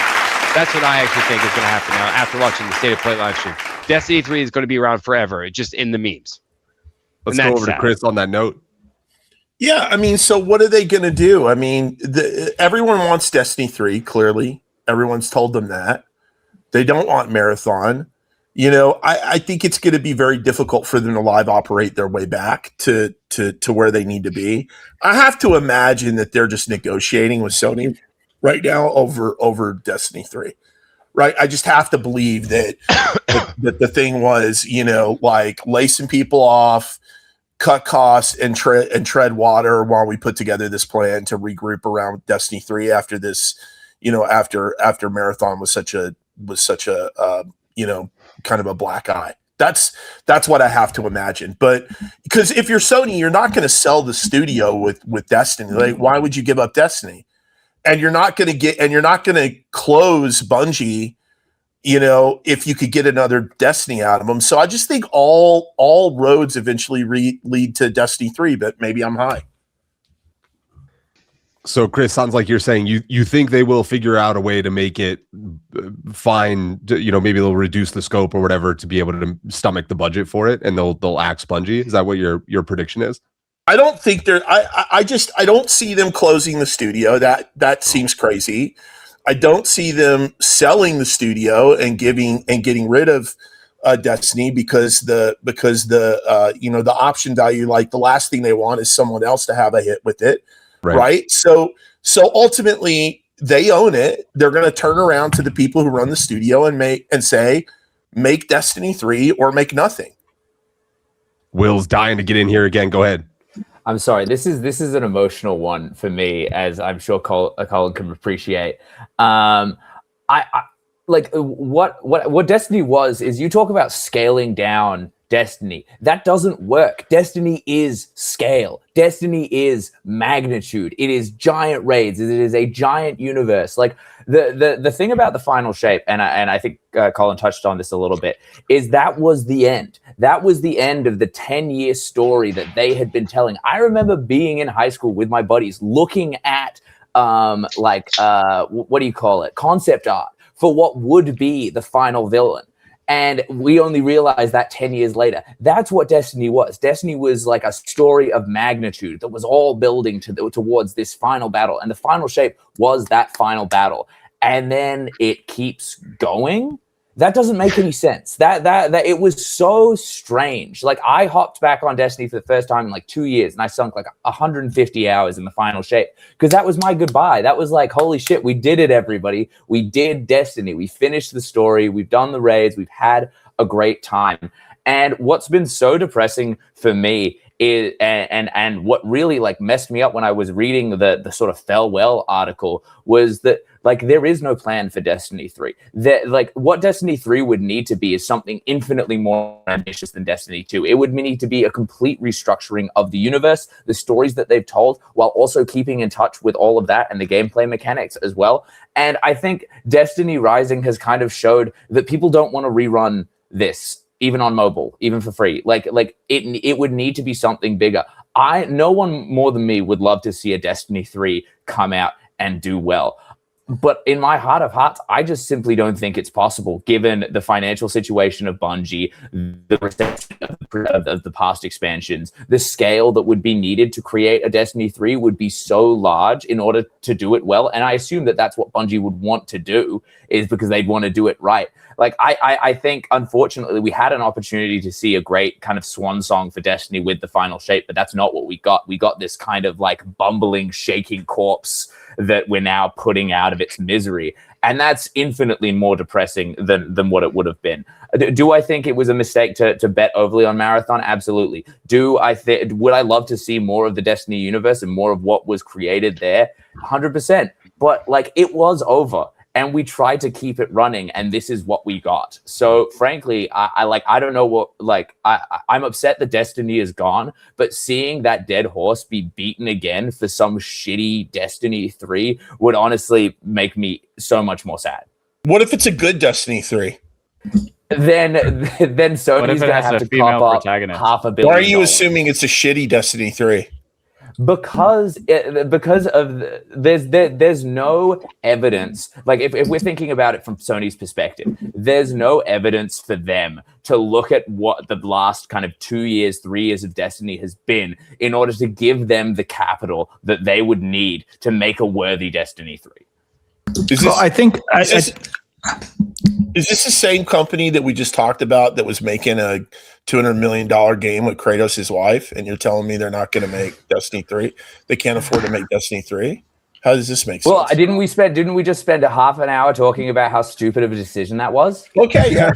That's what I actually think is going to happen now after watching the State of Play live stream. Destiny 3 is going to be around forever. It's just in the memes. Let's go over to Chris on that note. Yeah, I mean, so what are they going to do? I mean, everyone wants Destiny 3, clearly. Everyone's told them that. They don't want Marathon. You know, I think it's going to be very difficult for them to live operate their way back to where they need to be. I have to imagine that they're just negotiating with Sony right now over Destiny 3. Right? I just have to believe that that the thing was, you know, like lacing people off, cut costs and tread water while we put together this plan to regroup around Destiny 3 after this, you know, after Marathon was such a you know, kind of a black eye. That's what I have to imagine. But because if you're Sony, you're not going to sell the studio with Destiny. Like, why would you give up Destiny? And you're not going to close Bungie, you know, if you could get another Destiny out of them. So I just think all roads eventually lead to Destiny 3, but maybe I'm high. So Chris, sounds like you're saying you think they will figure out a way to make it fine. You know, maybe they'll reduce the scope or whatever to be able to stomach the budget for it, and they'll axe Bungie. Is that what your prediction is? I don't think I don't see them closing the studio. That seems crazy. I don't see them selling the studio and getting rid of Destiny because the you know, the option value, like the last thing they want is someone else to have a hit with it. Right. So ultimately they own it. They're going to turn around to the people who run the studio and say, make Destiny 3 or make nothing. Will's dying to get in here again. Go ahead. I'm sorry. This is an emotional one for me, as I'm sure Colin can appreciate. I like what Destiny was is you talk about scaling down Destiny. That doesn't work. Destiny is scale. Destiny is magnitude. It is giant raids. It is a giant universe. Like the thing about the final shape, and I think Colin touched on this a little bit, is that was the end. That was the end of the 10-year story that they had been telling. I remember being in high school with my buddies looking at what do you call it? Concept art for what would be the final villain. And we only realized that 10 years later. That's what Destiny was. Destiny was like a story of magnitude that was all building towards this final battle. And the final shape was that final battle. And then it keeps going. That doesn't make any sense. That it was so strange. Like, I hopped back on Destiny for the first time in like 2 years, and I sunk like 150 hours in the final shape because that was my goodbye. That was like, holy shit, we did it, everybody. We did Destiny. We finished the story. We've done the raids. We've had a great time. And what's been so depressing for me is, and what really like messed me up when I was reading the sort of farewell article was that, like, there is no plan for Destiny 3. Like, what Destiny 3 would need to be is something infinitely more ambitious than Destiny 2. It would need to be a complete restructuring of the universe, the stories that they've told, while also keeping in touch with all of that and the gameplay mechanics as well. And I think Destiny Rising has kind of showed that people don't want to rerun this, even on mobile, even for free. Like it would need to be something bigger. No one more than me would love to see a Destiny 3 come out and do well. But in my heart of hearts, I just simply don't think it's possible, given the financial situation of Bungie, the reception of the past expansions, the scale that would be needed to create a Destiny 3 would be so large in order to do it well. And I assume that that's what Bungie would want to do, is because they'd want to do it right. Like, I think, unfortunately, we had an opportunity to see a great kind of swan song for Destiny with the final shape, but that's not what we got. We got this kind of like bumbling, shaking corpse that we're now putting out of its misery. And that's infinitely more depressing than what it would have been. Do I think it was a mistake to bet overly on Marathon? Absolutely. Would I love to see more of the Destiny universe and more of what was created there? 100%. But like, it was over. and we tried to keep it running, and this is what we got. So frankly, I don't know what, like, I'm upset that Destiny is gone, but seeing that dead horse be beaten again for some shitty Destiny 3 would honestly make me so much more sad. What if it's a good Destiny 3? Then Sony's gonna have to cop up $500 million. Why are you assuming it's a shitty Destiny 3? Because there's no evidence. Like if we're thinking about it from Sony's perspective, there's no evidence for them to look at what the last kind of 2 years, 3 years of Destiny has been in order to give them the capital that they would need to make a worthy Destiny 3. Is this the same company that we just talked about that was making a $200 million game with Kratos, his wife, and you're telling me they're not going to make Destiny 3? They can't afford to make Destiny 3? How does this make sense? Well, didn't we just spend a half an hour talking about how stupid of a decision that was? Okay, yeah.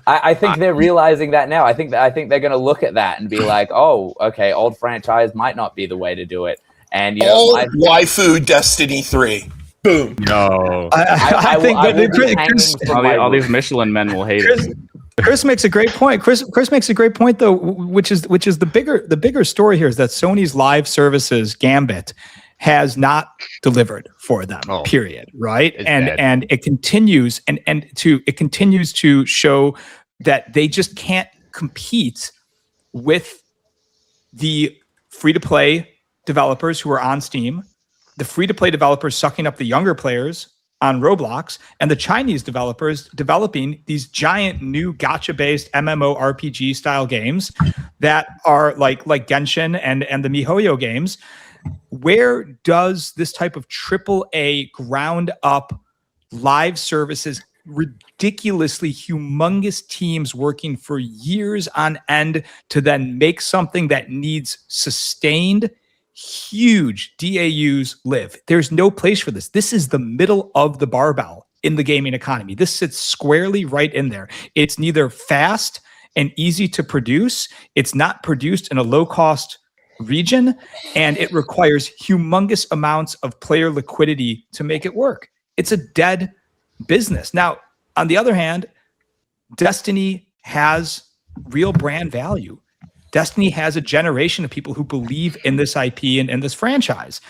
I think they're realizing that now. I think they're going to look at that and be like, oh, okay, old franchise might not be the way to do it. And you know, waifu Destiny 3. Boom. No. I think all these Michelin men will hate it. Chris makes a great point. Chris makes a great point though, which is the bigger story here is that Sony's live services Gambit has not delivered for them. Period. Right. And it continues it continues to show that they just can't compete with the free-to-play developers who are on Steam, the free-to-play developers sucking up the younger players on Roblox, and the Chinese developers developing these giant new gacha-based MMORPG style games that are like Genshin and the MiHoYo games. Where does this type of AAA ground-up live services, ridiculously humongous teams working for years on end to then make something that needs sustained huge DAUs live? There's no place for this. This is the middle of the barbell in the gaming economy. This sits squarely right in there. It's neither fast and easy to produce. It's not produced in a low-cost region, and it requires humongous amounts of player liquidity to make it work. It's a dead business. Now, on the other hand, Destiny has real brand value. Destiny has a generation of people who believe in this IP and this franchise.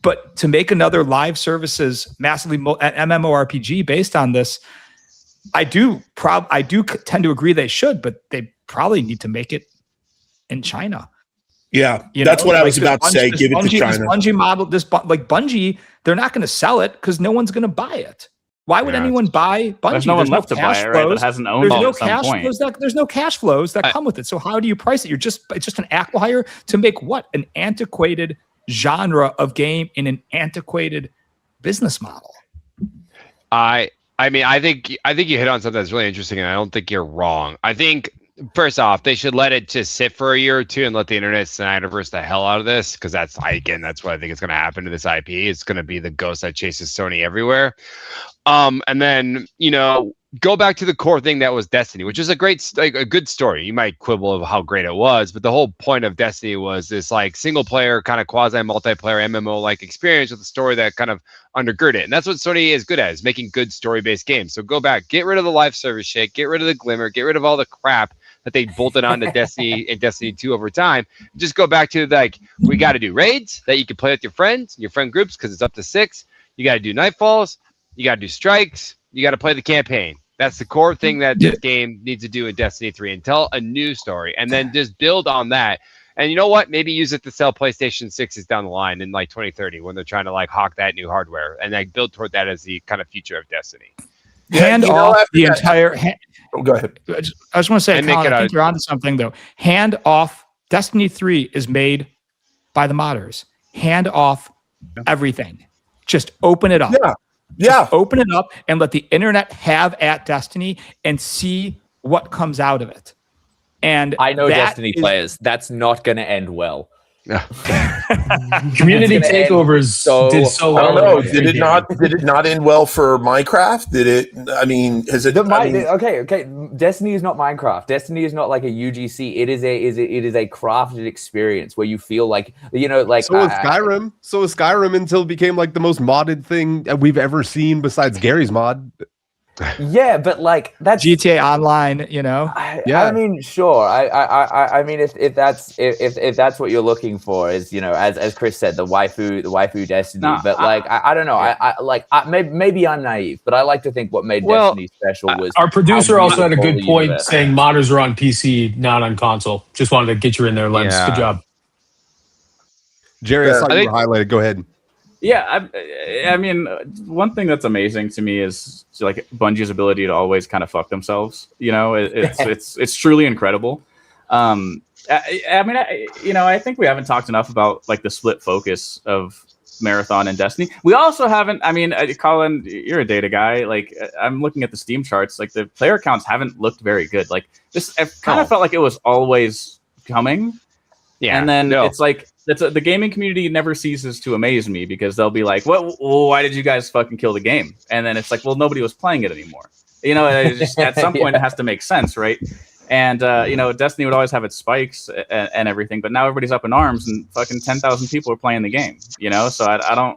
But to make another live services massively MMORPG based on this, I do tend to agree they should, but they probably need to make it in China. Yeah, that's what I was about to say. Give it to China. Bungie model, Bungie, they're not going to sell it because no one's going to buy it. Why would anyone buy Bungie? There's no one left to buy it, right? That hasn't owned it at some point. There's no cash flows that come with it. So how do you price it? It's just an acqui-hire to make what? An antiquated genre of game in an antiquated business model. I mean, I think you hit on something that's really interesting, and I don't think you're wrong. I think first off, they should let it just sit for a year or two and let the internet Snyderverse the hell out of this, because that's what I think is going to happen to this IP. It's going to be the ghost that chases Sony everywhere. And then, go back to the core thing that was Destiny, which is a good story. You might quibble of how great it was, but the whole point of Destiny was this single player kind of quasi multiplayer MMO experience with a story that kind of undergird it. And that's what Sony is good at, is making good story-based games. So go back, get rid of the live service shit, get rid of the glimmer, get rid of all the crap that they bolted onto Destiny and Destiny 2 over time. Just go back to we got to do raids that you can play with your friends, your friend groups, because it's up to 6. You got to do nightfalls. You got to do strikes. You got to play the campaign. That's the core thing that this game needs to do in Destiny 3, and tell a new story, and then just build on that. And you know what? Maybe use it to sell PlayStation 6s down the line in 2030 when they're trying to hawk that new hardware, and build toward that as the kind of future of Destiny. Hand off the entire. Go ahead. I just want to say, Colin, I think you're onto something though. Hand off. Destiny 3 is made by the modders. Hand off everything. Just open it up. Yeah. Just open it up and let the internet have at Destiny and see what comes out of it. And I know Destiny players. That's not going to end well. Community It's gonna end takeovers did so I well. don't know. in Did it gaming. not? Did it not end well for Minecraft? Did it? I mean, has it? Okay. Destiny is not Minecraft. Destiny is not like a UGC. It is a crafted experience where you feel like like. So was Skyrim. So was Skyrim until it became like the most modded thing we've ever seen besides Gary's mod. Yeah, but like that's GTA Online, I mean, sure. I mean, if that's what you're looking for, is as Chris said, the waifu Destiny. No, but I don't know. Maybe I'm naive, but I like to think what made Destiny special was Our producer how also had a beautiful good the point universe. saying modders are on PC, not on console. Just wanted to get you in there, Lens. Yeah. Good job. Jerry, I saw I you were highlighted. Go ahead. Yeah, I mean, one thing that's amazing to me is like Bungie's ability to always kind of fuck themselves. It's truly incredible. I mean, I think we haven't talked enough about like the split focus of Marathon and Destiny. We also haven't. I mean, Colin, you're a data guy. Like, I'm looking at the Steam charts. Like, the player counts haven't looked very good. Like, this, I kind of felt like it was always coming. Yeah, and then it's like the gaming community never ceases to amaze me because they'll be like, "What? Well, why did you guys fucking kill the game?" And then it's like, "Well, nobody was playing it anymore." Just, at some point it has to make sense, right? And Destiny would always have its spikes and everything, but now everybody's up in arms and fucking 10,000 people are playing the game. So I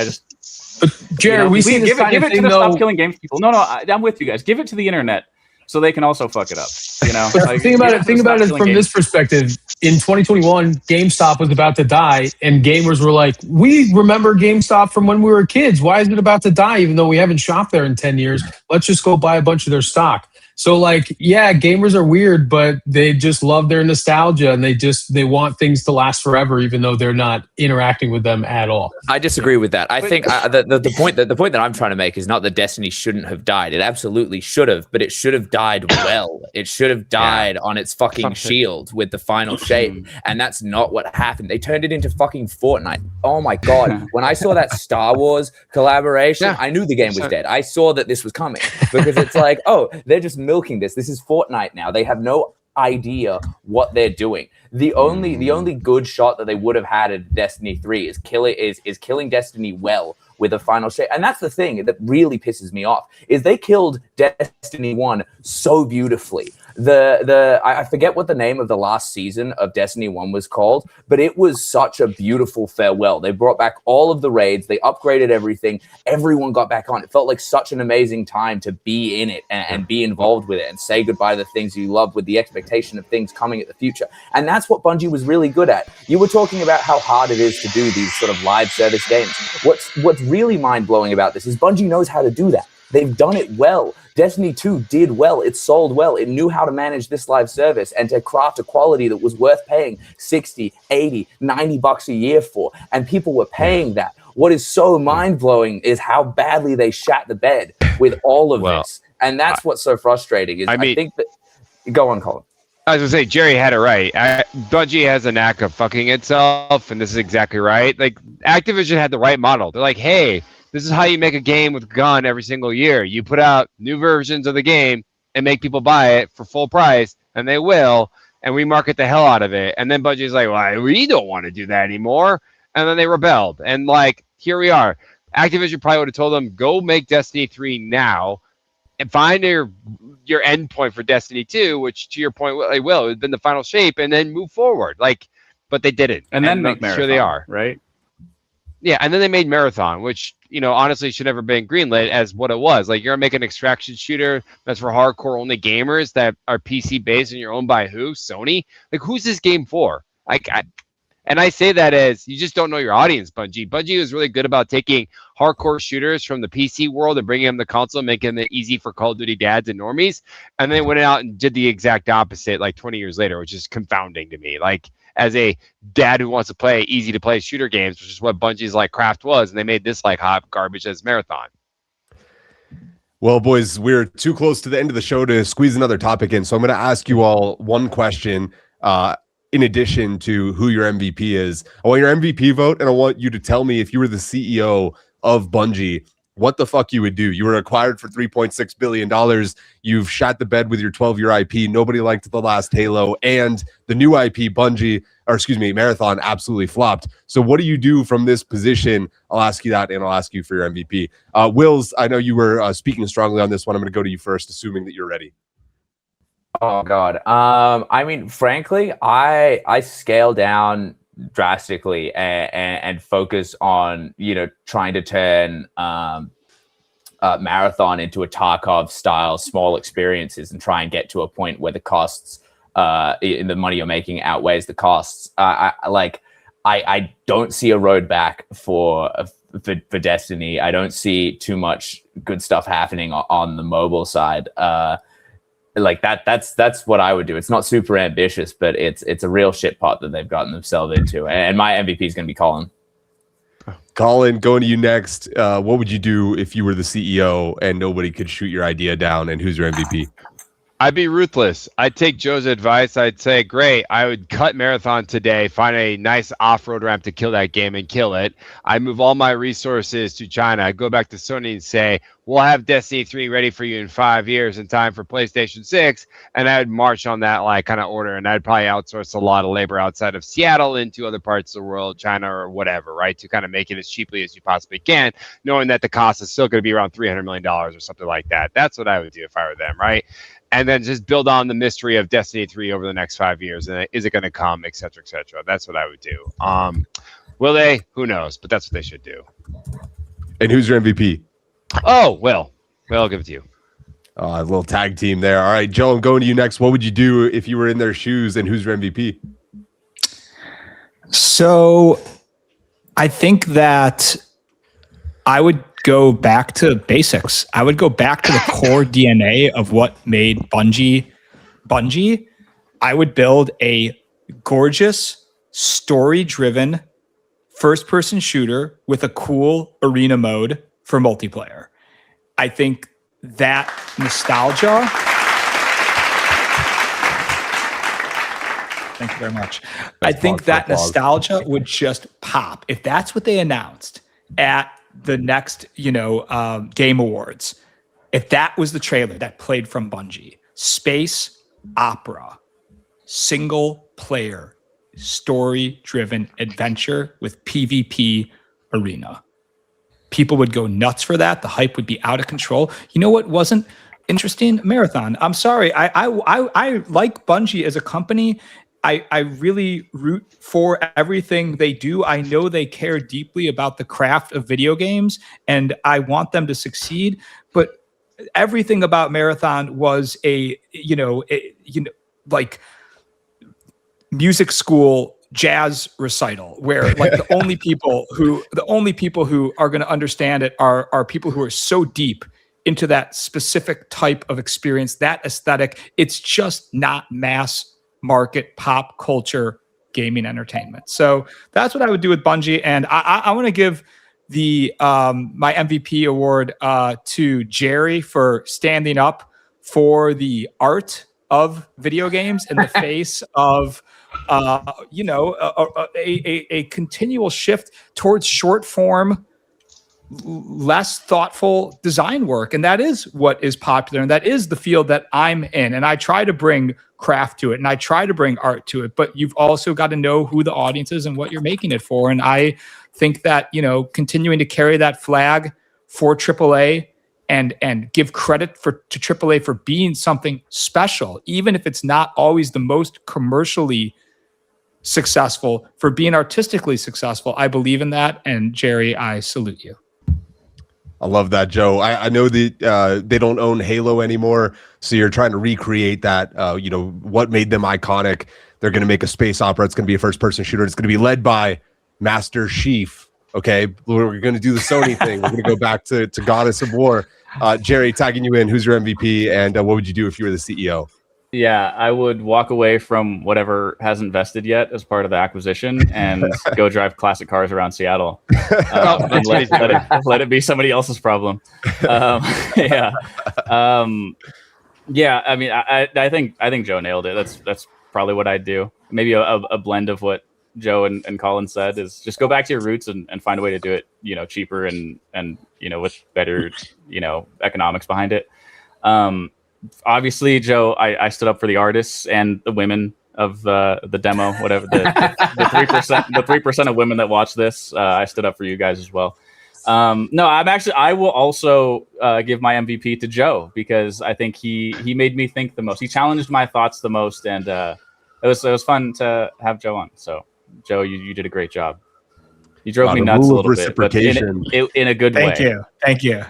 just. But Jared, we see this give kind it of to thing the though. Stop Killing Games people. No, I'm with you guys. Give it to the internet so they can also fuck it up. But think about it from this perspective. In 2021, GameStop was about to die, and gamers were like, "We remember GameStop from when we were kids. Why is it about to die? Even though we haven't shopped there in 10 years, let's just go buy a bunch of their stock." So, like, yeah, gamers are weird, but they just love their nostalgia, and they want things to last forever, even though they're not interacting with them at all. I disagree with that. I think the point that I'm trying to make is not that Destiny shouldn't have died. It absolutely should have, but it should have died well. It should have died on its fucking shield with the final shape, and that's not what happened. They turned it into fucking Fortnite. Oh my god! When I saw that Star Wars collaboration, I knew the game was dead. I saw that this was coming because it's like, oh, they're just milking this. This is Fortnite now. They have no idea what they're doing. The only good shot that they would have had at Destiny 3 is killing Destiny well with a final shape. And that's the thing that really pisses me off, is they killed Destiny 1 so beautifully. I forget what the name of the last season of Destiny 1 was called, but it was such a beautiful farewell. They brought back all of the raids, they upgraded everything, everyone got back on. It felt like such an amazing time to be in it and be involved with it and say goodbye to the things you love with the expectation of things coming at the future. And that's what Bungie was really good at. You were talking about how hard it is to do these sort of live service games. What's really mind-blowing about this is Bungie knows how to do that. They've done it well. Destiny 2 did well. It sold well. It knew how to manage this live service and to craft a quality that was worth paying 60, 80, 90 bucks a year for. And people were paying that. What is so mind-blowing is how badly they shat the bed with all of this. And that's what's so frustrating. Is I think that... Go on, Colin. I was going to say, Jerry had it right. Bungie has a knack of fucking itself, and this is exactly right. Like, Activision had the right model. They're like, hey, this is how you make a game with gun every single year. You put out new versions of the game and make people buy it for full price, and they will, and we market the hell out of it. And then Bungie's like, well, we don't want to do that anymore. And then they rebelled. And, like, here we are. Activision probably would have told them, go make Destiny 3 now and find your end point for Destiny 2, which, to your point, they will. It's been the final shape, and then move forward. Like, but they didn't. And then make Marathon. Sure they are. Right? Yeah, and then they made Marathon, which, honestly should never been greenlit as what it was. Like, you're making an extraction shooter that's for hardcore only gamers that are PC based and you're owned by who? Sony? Like, who's this game for? And I say that as you just don't know your audience, Bungie. Bungie was really good about taking hardcore shooters from the PC world and bringing them to console, making it easy for Call of Duty dads and normies. And then went out and did the exact opposite like 20 years later, which is confounding to me. Like, as a dad who wants to play easy to play shooter games, which is what Bungie's like craft was, and they made this like hot garbage as Marathon. Well, boys, we're too close to the end of the show to squeeze another topic in. So I'm going to ask you all one question in addition to who your MVP is. I want your MVP vote, and I want you to tell me if you were the CEO of Bungie, what the fuck you would do. You were acquired for $3.6 billion. You've shot the bed with your 12-year IP. Nobody liked the last Halo, and the new IP, Marathon, absolutely flopped. So what do you do from this position? I'll ask you that, and I'll ask you for your MVP. Wills, I know you were speaking strongly on this one. I'm going to go to you first, assuming that you're ready. Oh God. I mean, frankly, I scale down drastically and focus on, trying to turn Marathon into a Tarkov style small experiences and try and get to a point where the costs in the money you're making outweighs the costs. I don't see a road back for Destiny. I don't see too much good stuff happening on the mobile side. That's what I would do. It's not super ambitious, but it's a real shit pot that they've gotten themselves into. And my MVP is going to be Colin. Colin, going to you next. What would you do if you were the CEO and nobody could shoot your idea down? And who's your MVP? I'd be ruthless. I'd take Joe's advice. I'd say, great, I would cut Marathon today, find a nice off-road ramp to kill that game and kill it. I'd move all my resources to China. I'd go back to Sony and say, we'll have Destiny 3 ready for you in 5 years in time for PlayStation 6. And I'd march on that kind of order. And I'd probably outsource a lot of labor outside of Seattle into other parts of the world, China or whatever, right? To kind of make it as cheaply as you possibly can, knowing that the cost is still going to be around $300 million or something like that. That's what I would do if I were them, right? And then just build on the mystery of Destiny 3 over the next 5 years. And is it going to come, et cetera, et cetera. That's what I would do. Will they? Who knows? But that's what they should do. And who's your MVP? Oh, well, I'll give it to you. A little tag team there. All right, Joe, I'm going to you next. What would you do if you were in their shoes, and who's your MVP? So I think that I would go back to basics. I would go back to the core DNA of what made Bungie. I would build a gorgeous, story-driven first-person shooter with a cool arena mode for multiplayer. I think that nostalgia. Thank you very much. I think that nostalgia would just pop if that's what they announced at the next, Game Awards. If that was the trailer that played from Bungie, space opera, single player, story-driven adventure with PvP arena. People would go nuts for that. The hype would be out of control. You know what wasn't interesting? Marathon. I'm sorry. I like Bungie as a company. I really root for everything they do. I know they care deeply about the craft of video games, and I want them to succeed. But everything about Marathon was like music school jazz recital, where like the only people who are going to understand it are people who are so deep into that specific type of experience, that aesthetic. It's just not mass market pop culture gaming entertainment. So that's what I would do with Bungie. And I want to give the my MVP award to Jerry for standing up for the art of video games in the face of a continual shift towards short form, less thoughtful design work. And that is what is popular. And that is the field that I'm in. And I try to bring craft to it and I try to bring art to it. But you've also got to know who the audience is and what you're making it for. And I think that, continuing to carry that flag for AAA and give credit to AAA for being something special, even if it's not always the most commercially successful, for being artistically successful. I believe in that. And Jerry, I salute you. I love that, Joe. I know that they don't own Halo anymore, so you're trying to recreate that, what made them iconic. They're going to make a space opera. It's going to be a first-person shooter. It's going to be led by Master Chief, okay? We're going to do the Sony thing. We're going to go back to Goddess of War. Jerry, tagging you in, who's your MVP, and what would you do if you were the CEO? Yeah, I would walk away from whatever hasn't vested yet as part of the acquisition and go drive classic cars around Seattle. And let it be somebody else's problem. Yeah. I mean, I think Joe nailed it. That's probably what I'd do. Maybe a blend of what Joe and Colin said, is just go back to your roots and find a way to do it, cheaper and with better, economics behind it. Obviously, Joe, I stood up for the artists and the women of the demo, whatever the 3% of women that watch this. I stood up for you guys as well. No, I will also give my MVP to Joe, because I think he made me think the most. He challenged my thoughts the most, and it was fun to have Joe on. So Joe, you did a great job. You drove me nuts a little bit, but in a good way. Thank you.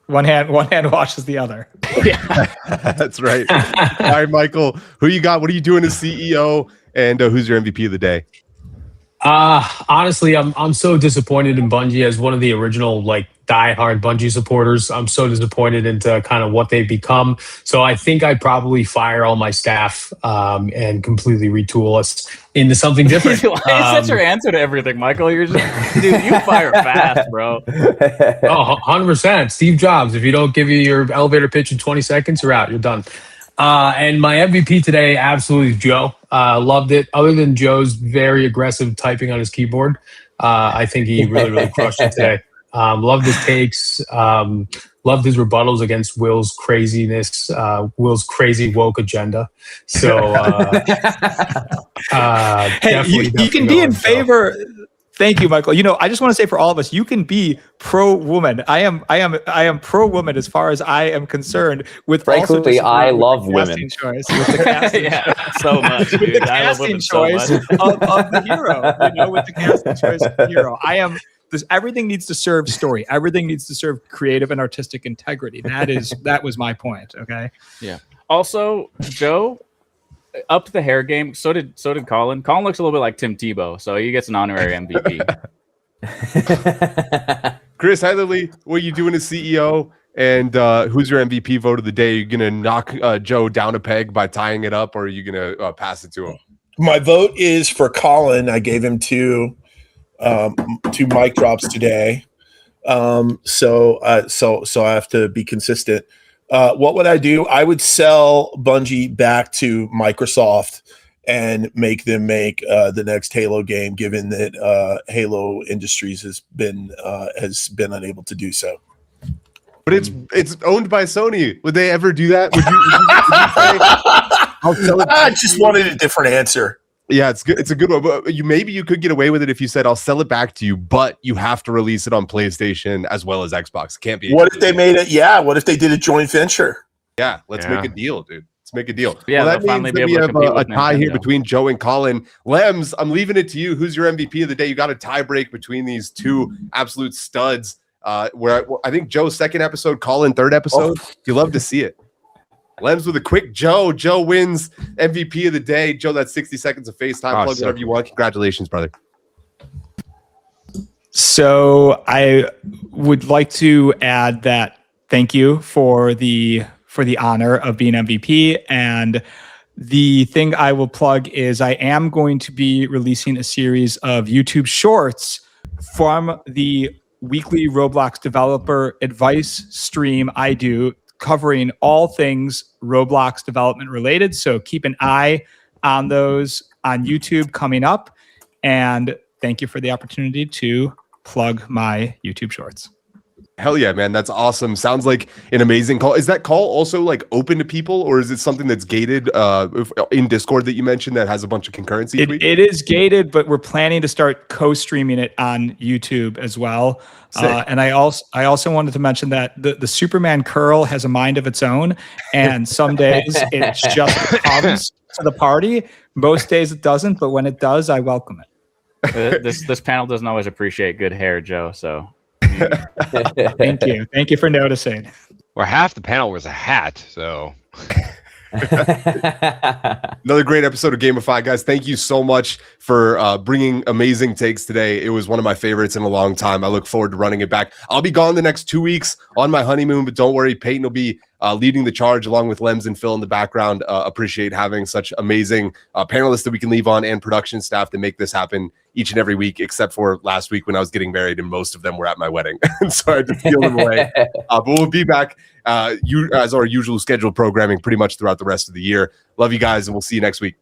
One hand washes the other. Yeah, that's right. All right, Michael, who you got? What are you doing as CEO? And who's your MVP of the day? Honestly, I'm so disappointed in Bungie as one of the original diehard Bungie supporters. I'm so disappointed into kind of what they've become. So I think I'd probably fire all my staff and completely retool us into something different. Why is that your answer to everything, Michael? You're just, dude, you fire fast, bro. 100%. Steve Jobs. If you don't give you your elevator pitch in 20 seconds, you're out. You're done. And my MVP today, absolutely Joe. Loved it. Other than Joe's very aggressive typing on his keyboard, I think he really crushed it today. Loved his takes. Loved his rebuttals against Will's craziness, Will's crazy woke agenda. So hey, you can be in favor. Thank you, Michael. I just want to say for all of us, you can be pro-woman. I am pro-woman as far as I am concerned. Frankly, I love women. Choice, with the casting so much, dude. with the casting choice of the hero. With the casting choice of the hero, everything needs to serve story. Everything needs to serve creative and artistic integrity. That was my point. Okay. Yeah. Also, Joe upped the hair game. So did Colin. Colin looks a little bit like Tim Tebow, so he gets an honorary MVP. Chris Heatherly, what are you doing as CEO? And who's your MVP vote of the day? Are you gonna knock Joe down a peg by tying it up, or are you gonna pass it to him? My vote is for Colin. I gave him two mic drops today. So I have to be consistent. What would I do? I would sell Bungie back to Microsoft and make them make the next Halo game, given that Halo Industries has been unable to do so. But it's owned by Sony. Would they ever do that? Would you say, I just wanted a different answer. Yeah, it's good. It's a good one. But maybe you could get away with it if you said, "I'll sell it back to you," but you have to release it on PlayStation as well as Xbox. It can't be. What if they made it? Yeah. What if they did a joint venture? Yeah, let's make a deal, dude. Let's make a deal. Yeah, well, that means that we have a tie here between Joe and Colin. Lems, I'm leaving it to you. Who's your MVP of the day? You got a tie break between these two absolute studs. Where I think Joe's second episode, Colin third episode. You love to see it. Lems with a quick Joe. Joe wins MVP of the day. Joe, that's 60 seconds of FaceTime. Plug whatever you want. Congratulations, brother. So I would like to add that thank you for the honor of being MVP. And the thing I will plug is I am going to be releasing a series of YouTube shorts from the weekly Roblox developer advice stream I do, covering all things Roblox development related. So keep an eye on those on YouTube coming up. And thank you for the opportunity to plug my YouTube shorts. Hell yeah, man. That's awesome. Sounds like an amazing call. Is that call also open to people, or is it something that's gated in Discord that you mentioned that has a bunch of concurrency? It is gated, but we're planning to start co-streaming it on YouTube as well. And I also wanted to mention that the Superman curl has a mind of its own, and some days it just comes to the party. Most days it doesn't, but when it does, I welcome it. This panel doesn't always appreciate good hair, Joe. So. Thank you for noticing. Well, half the panel was a hat, so another great episode of Gamified, guys. Thank you so much for bringing amazing takes today. It was one of my favorites in a long time. I look forward to running it back. I'll be gone the next 2 weeks on my honeymoon, but don't worry, Peyton will be leading the charge along with Lems and Phil in the background. Appreciate having such amazing panelists that we can leave on and production staff to make this happen each and every week, except for last week when I was getting married and most of them were at my wedding. And so I had to steal them away. But we'll be back as our usual scheduled programming pretty much throughout the rest of the year. Love you guys, and we'll see you next week.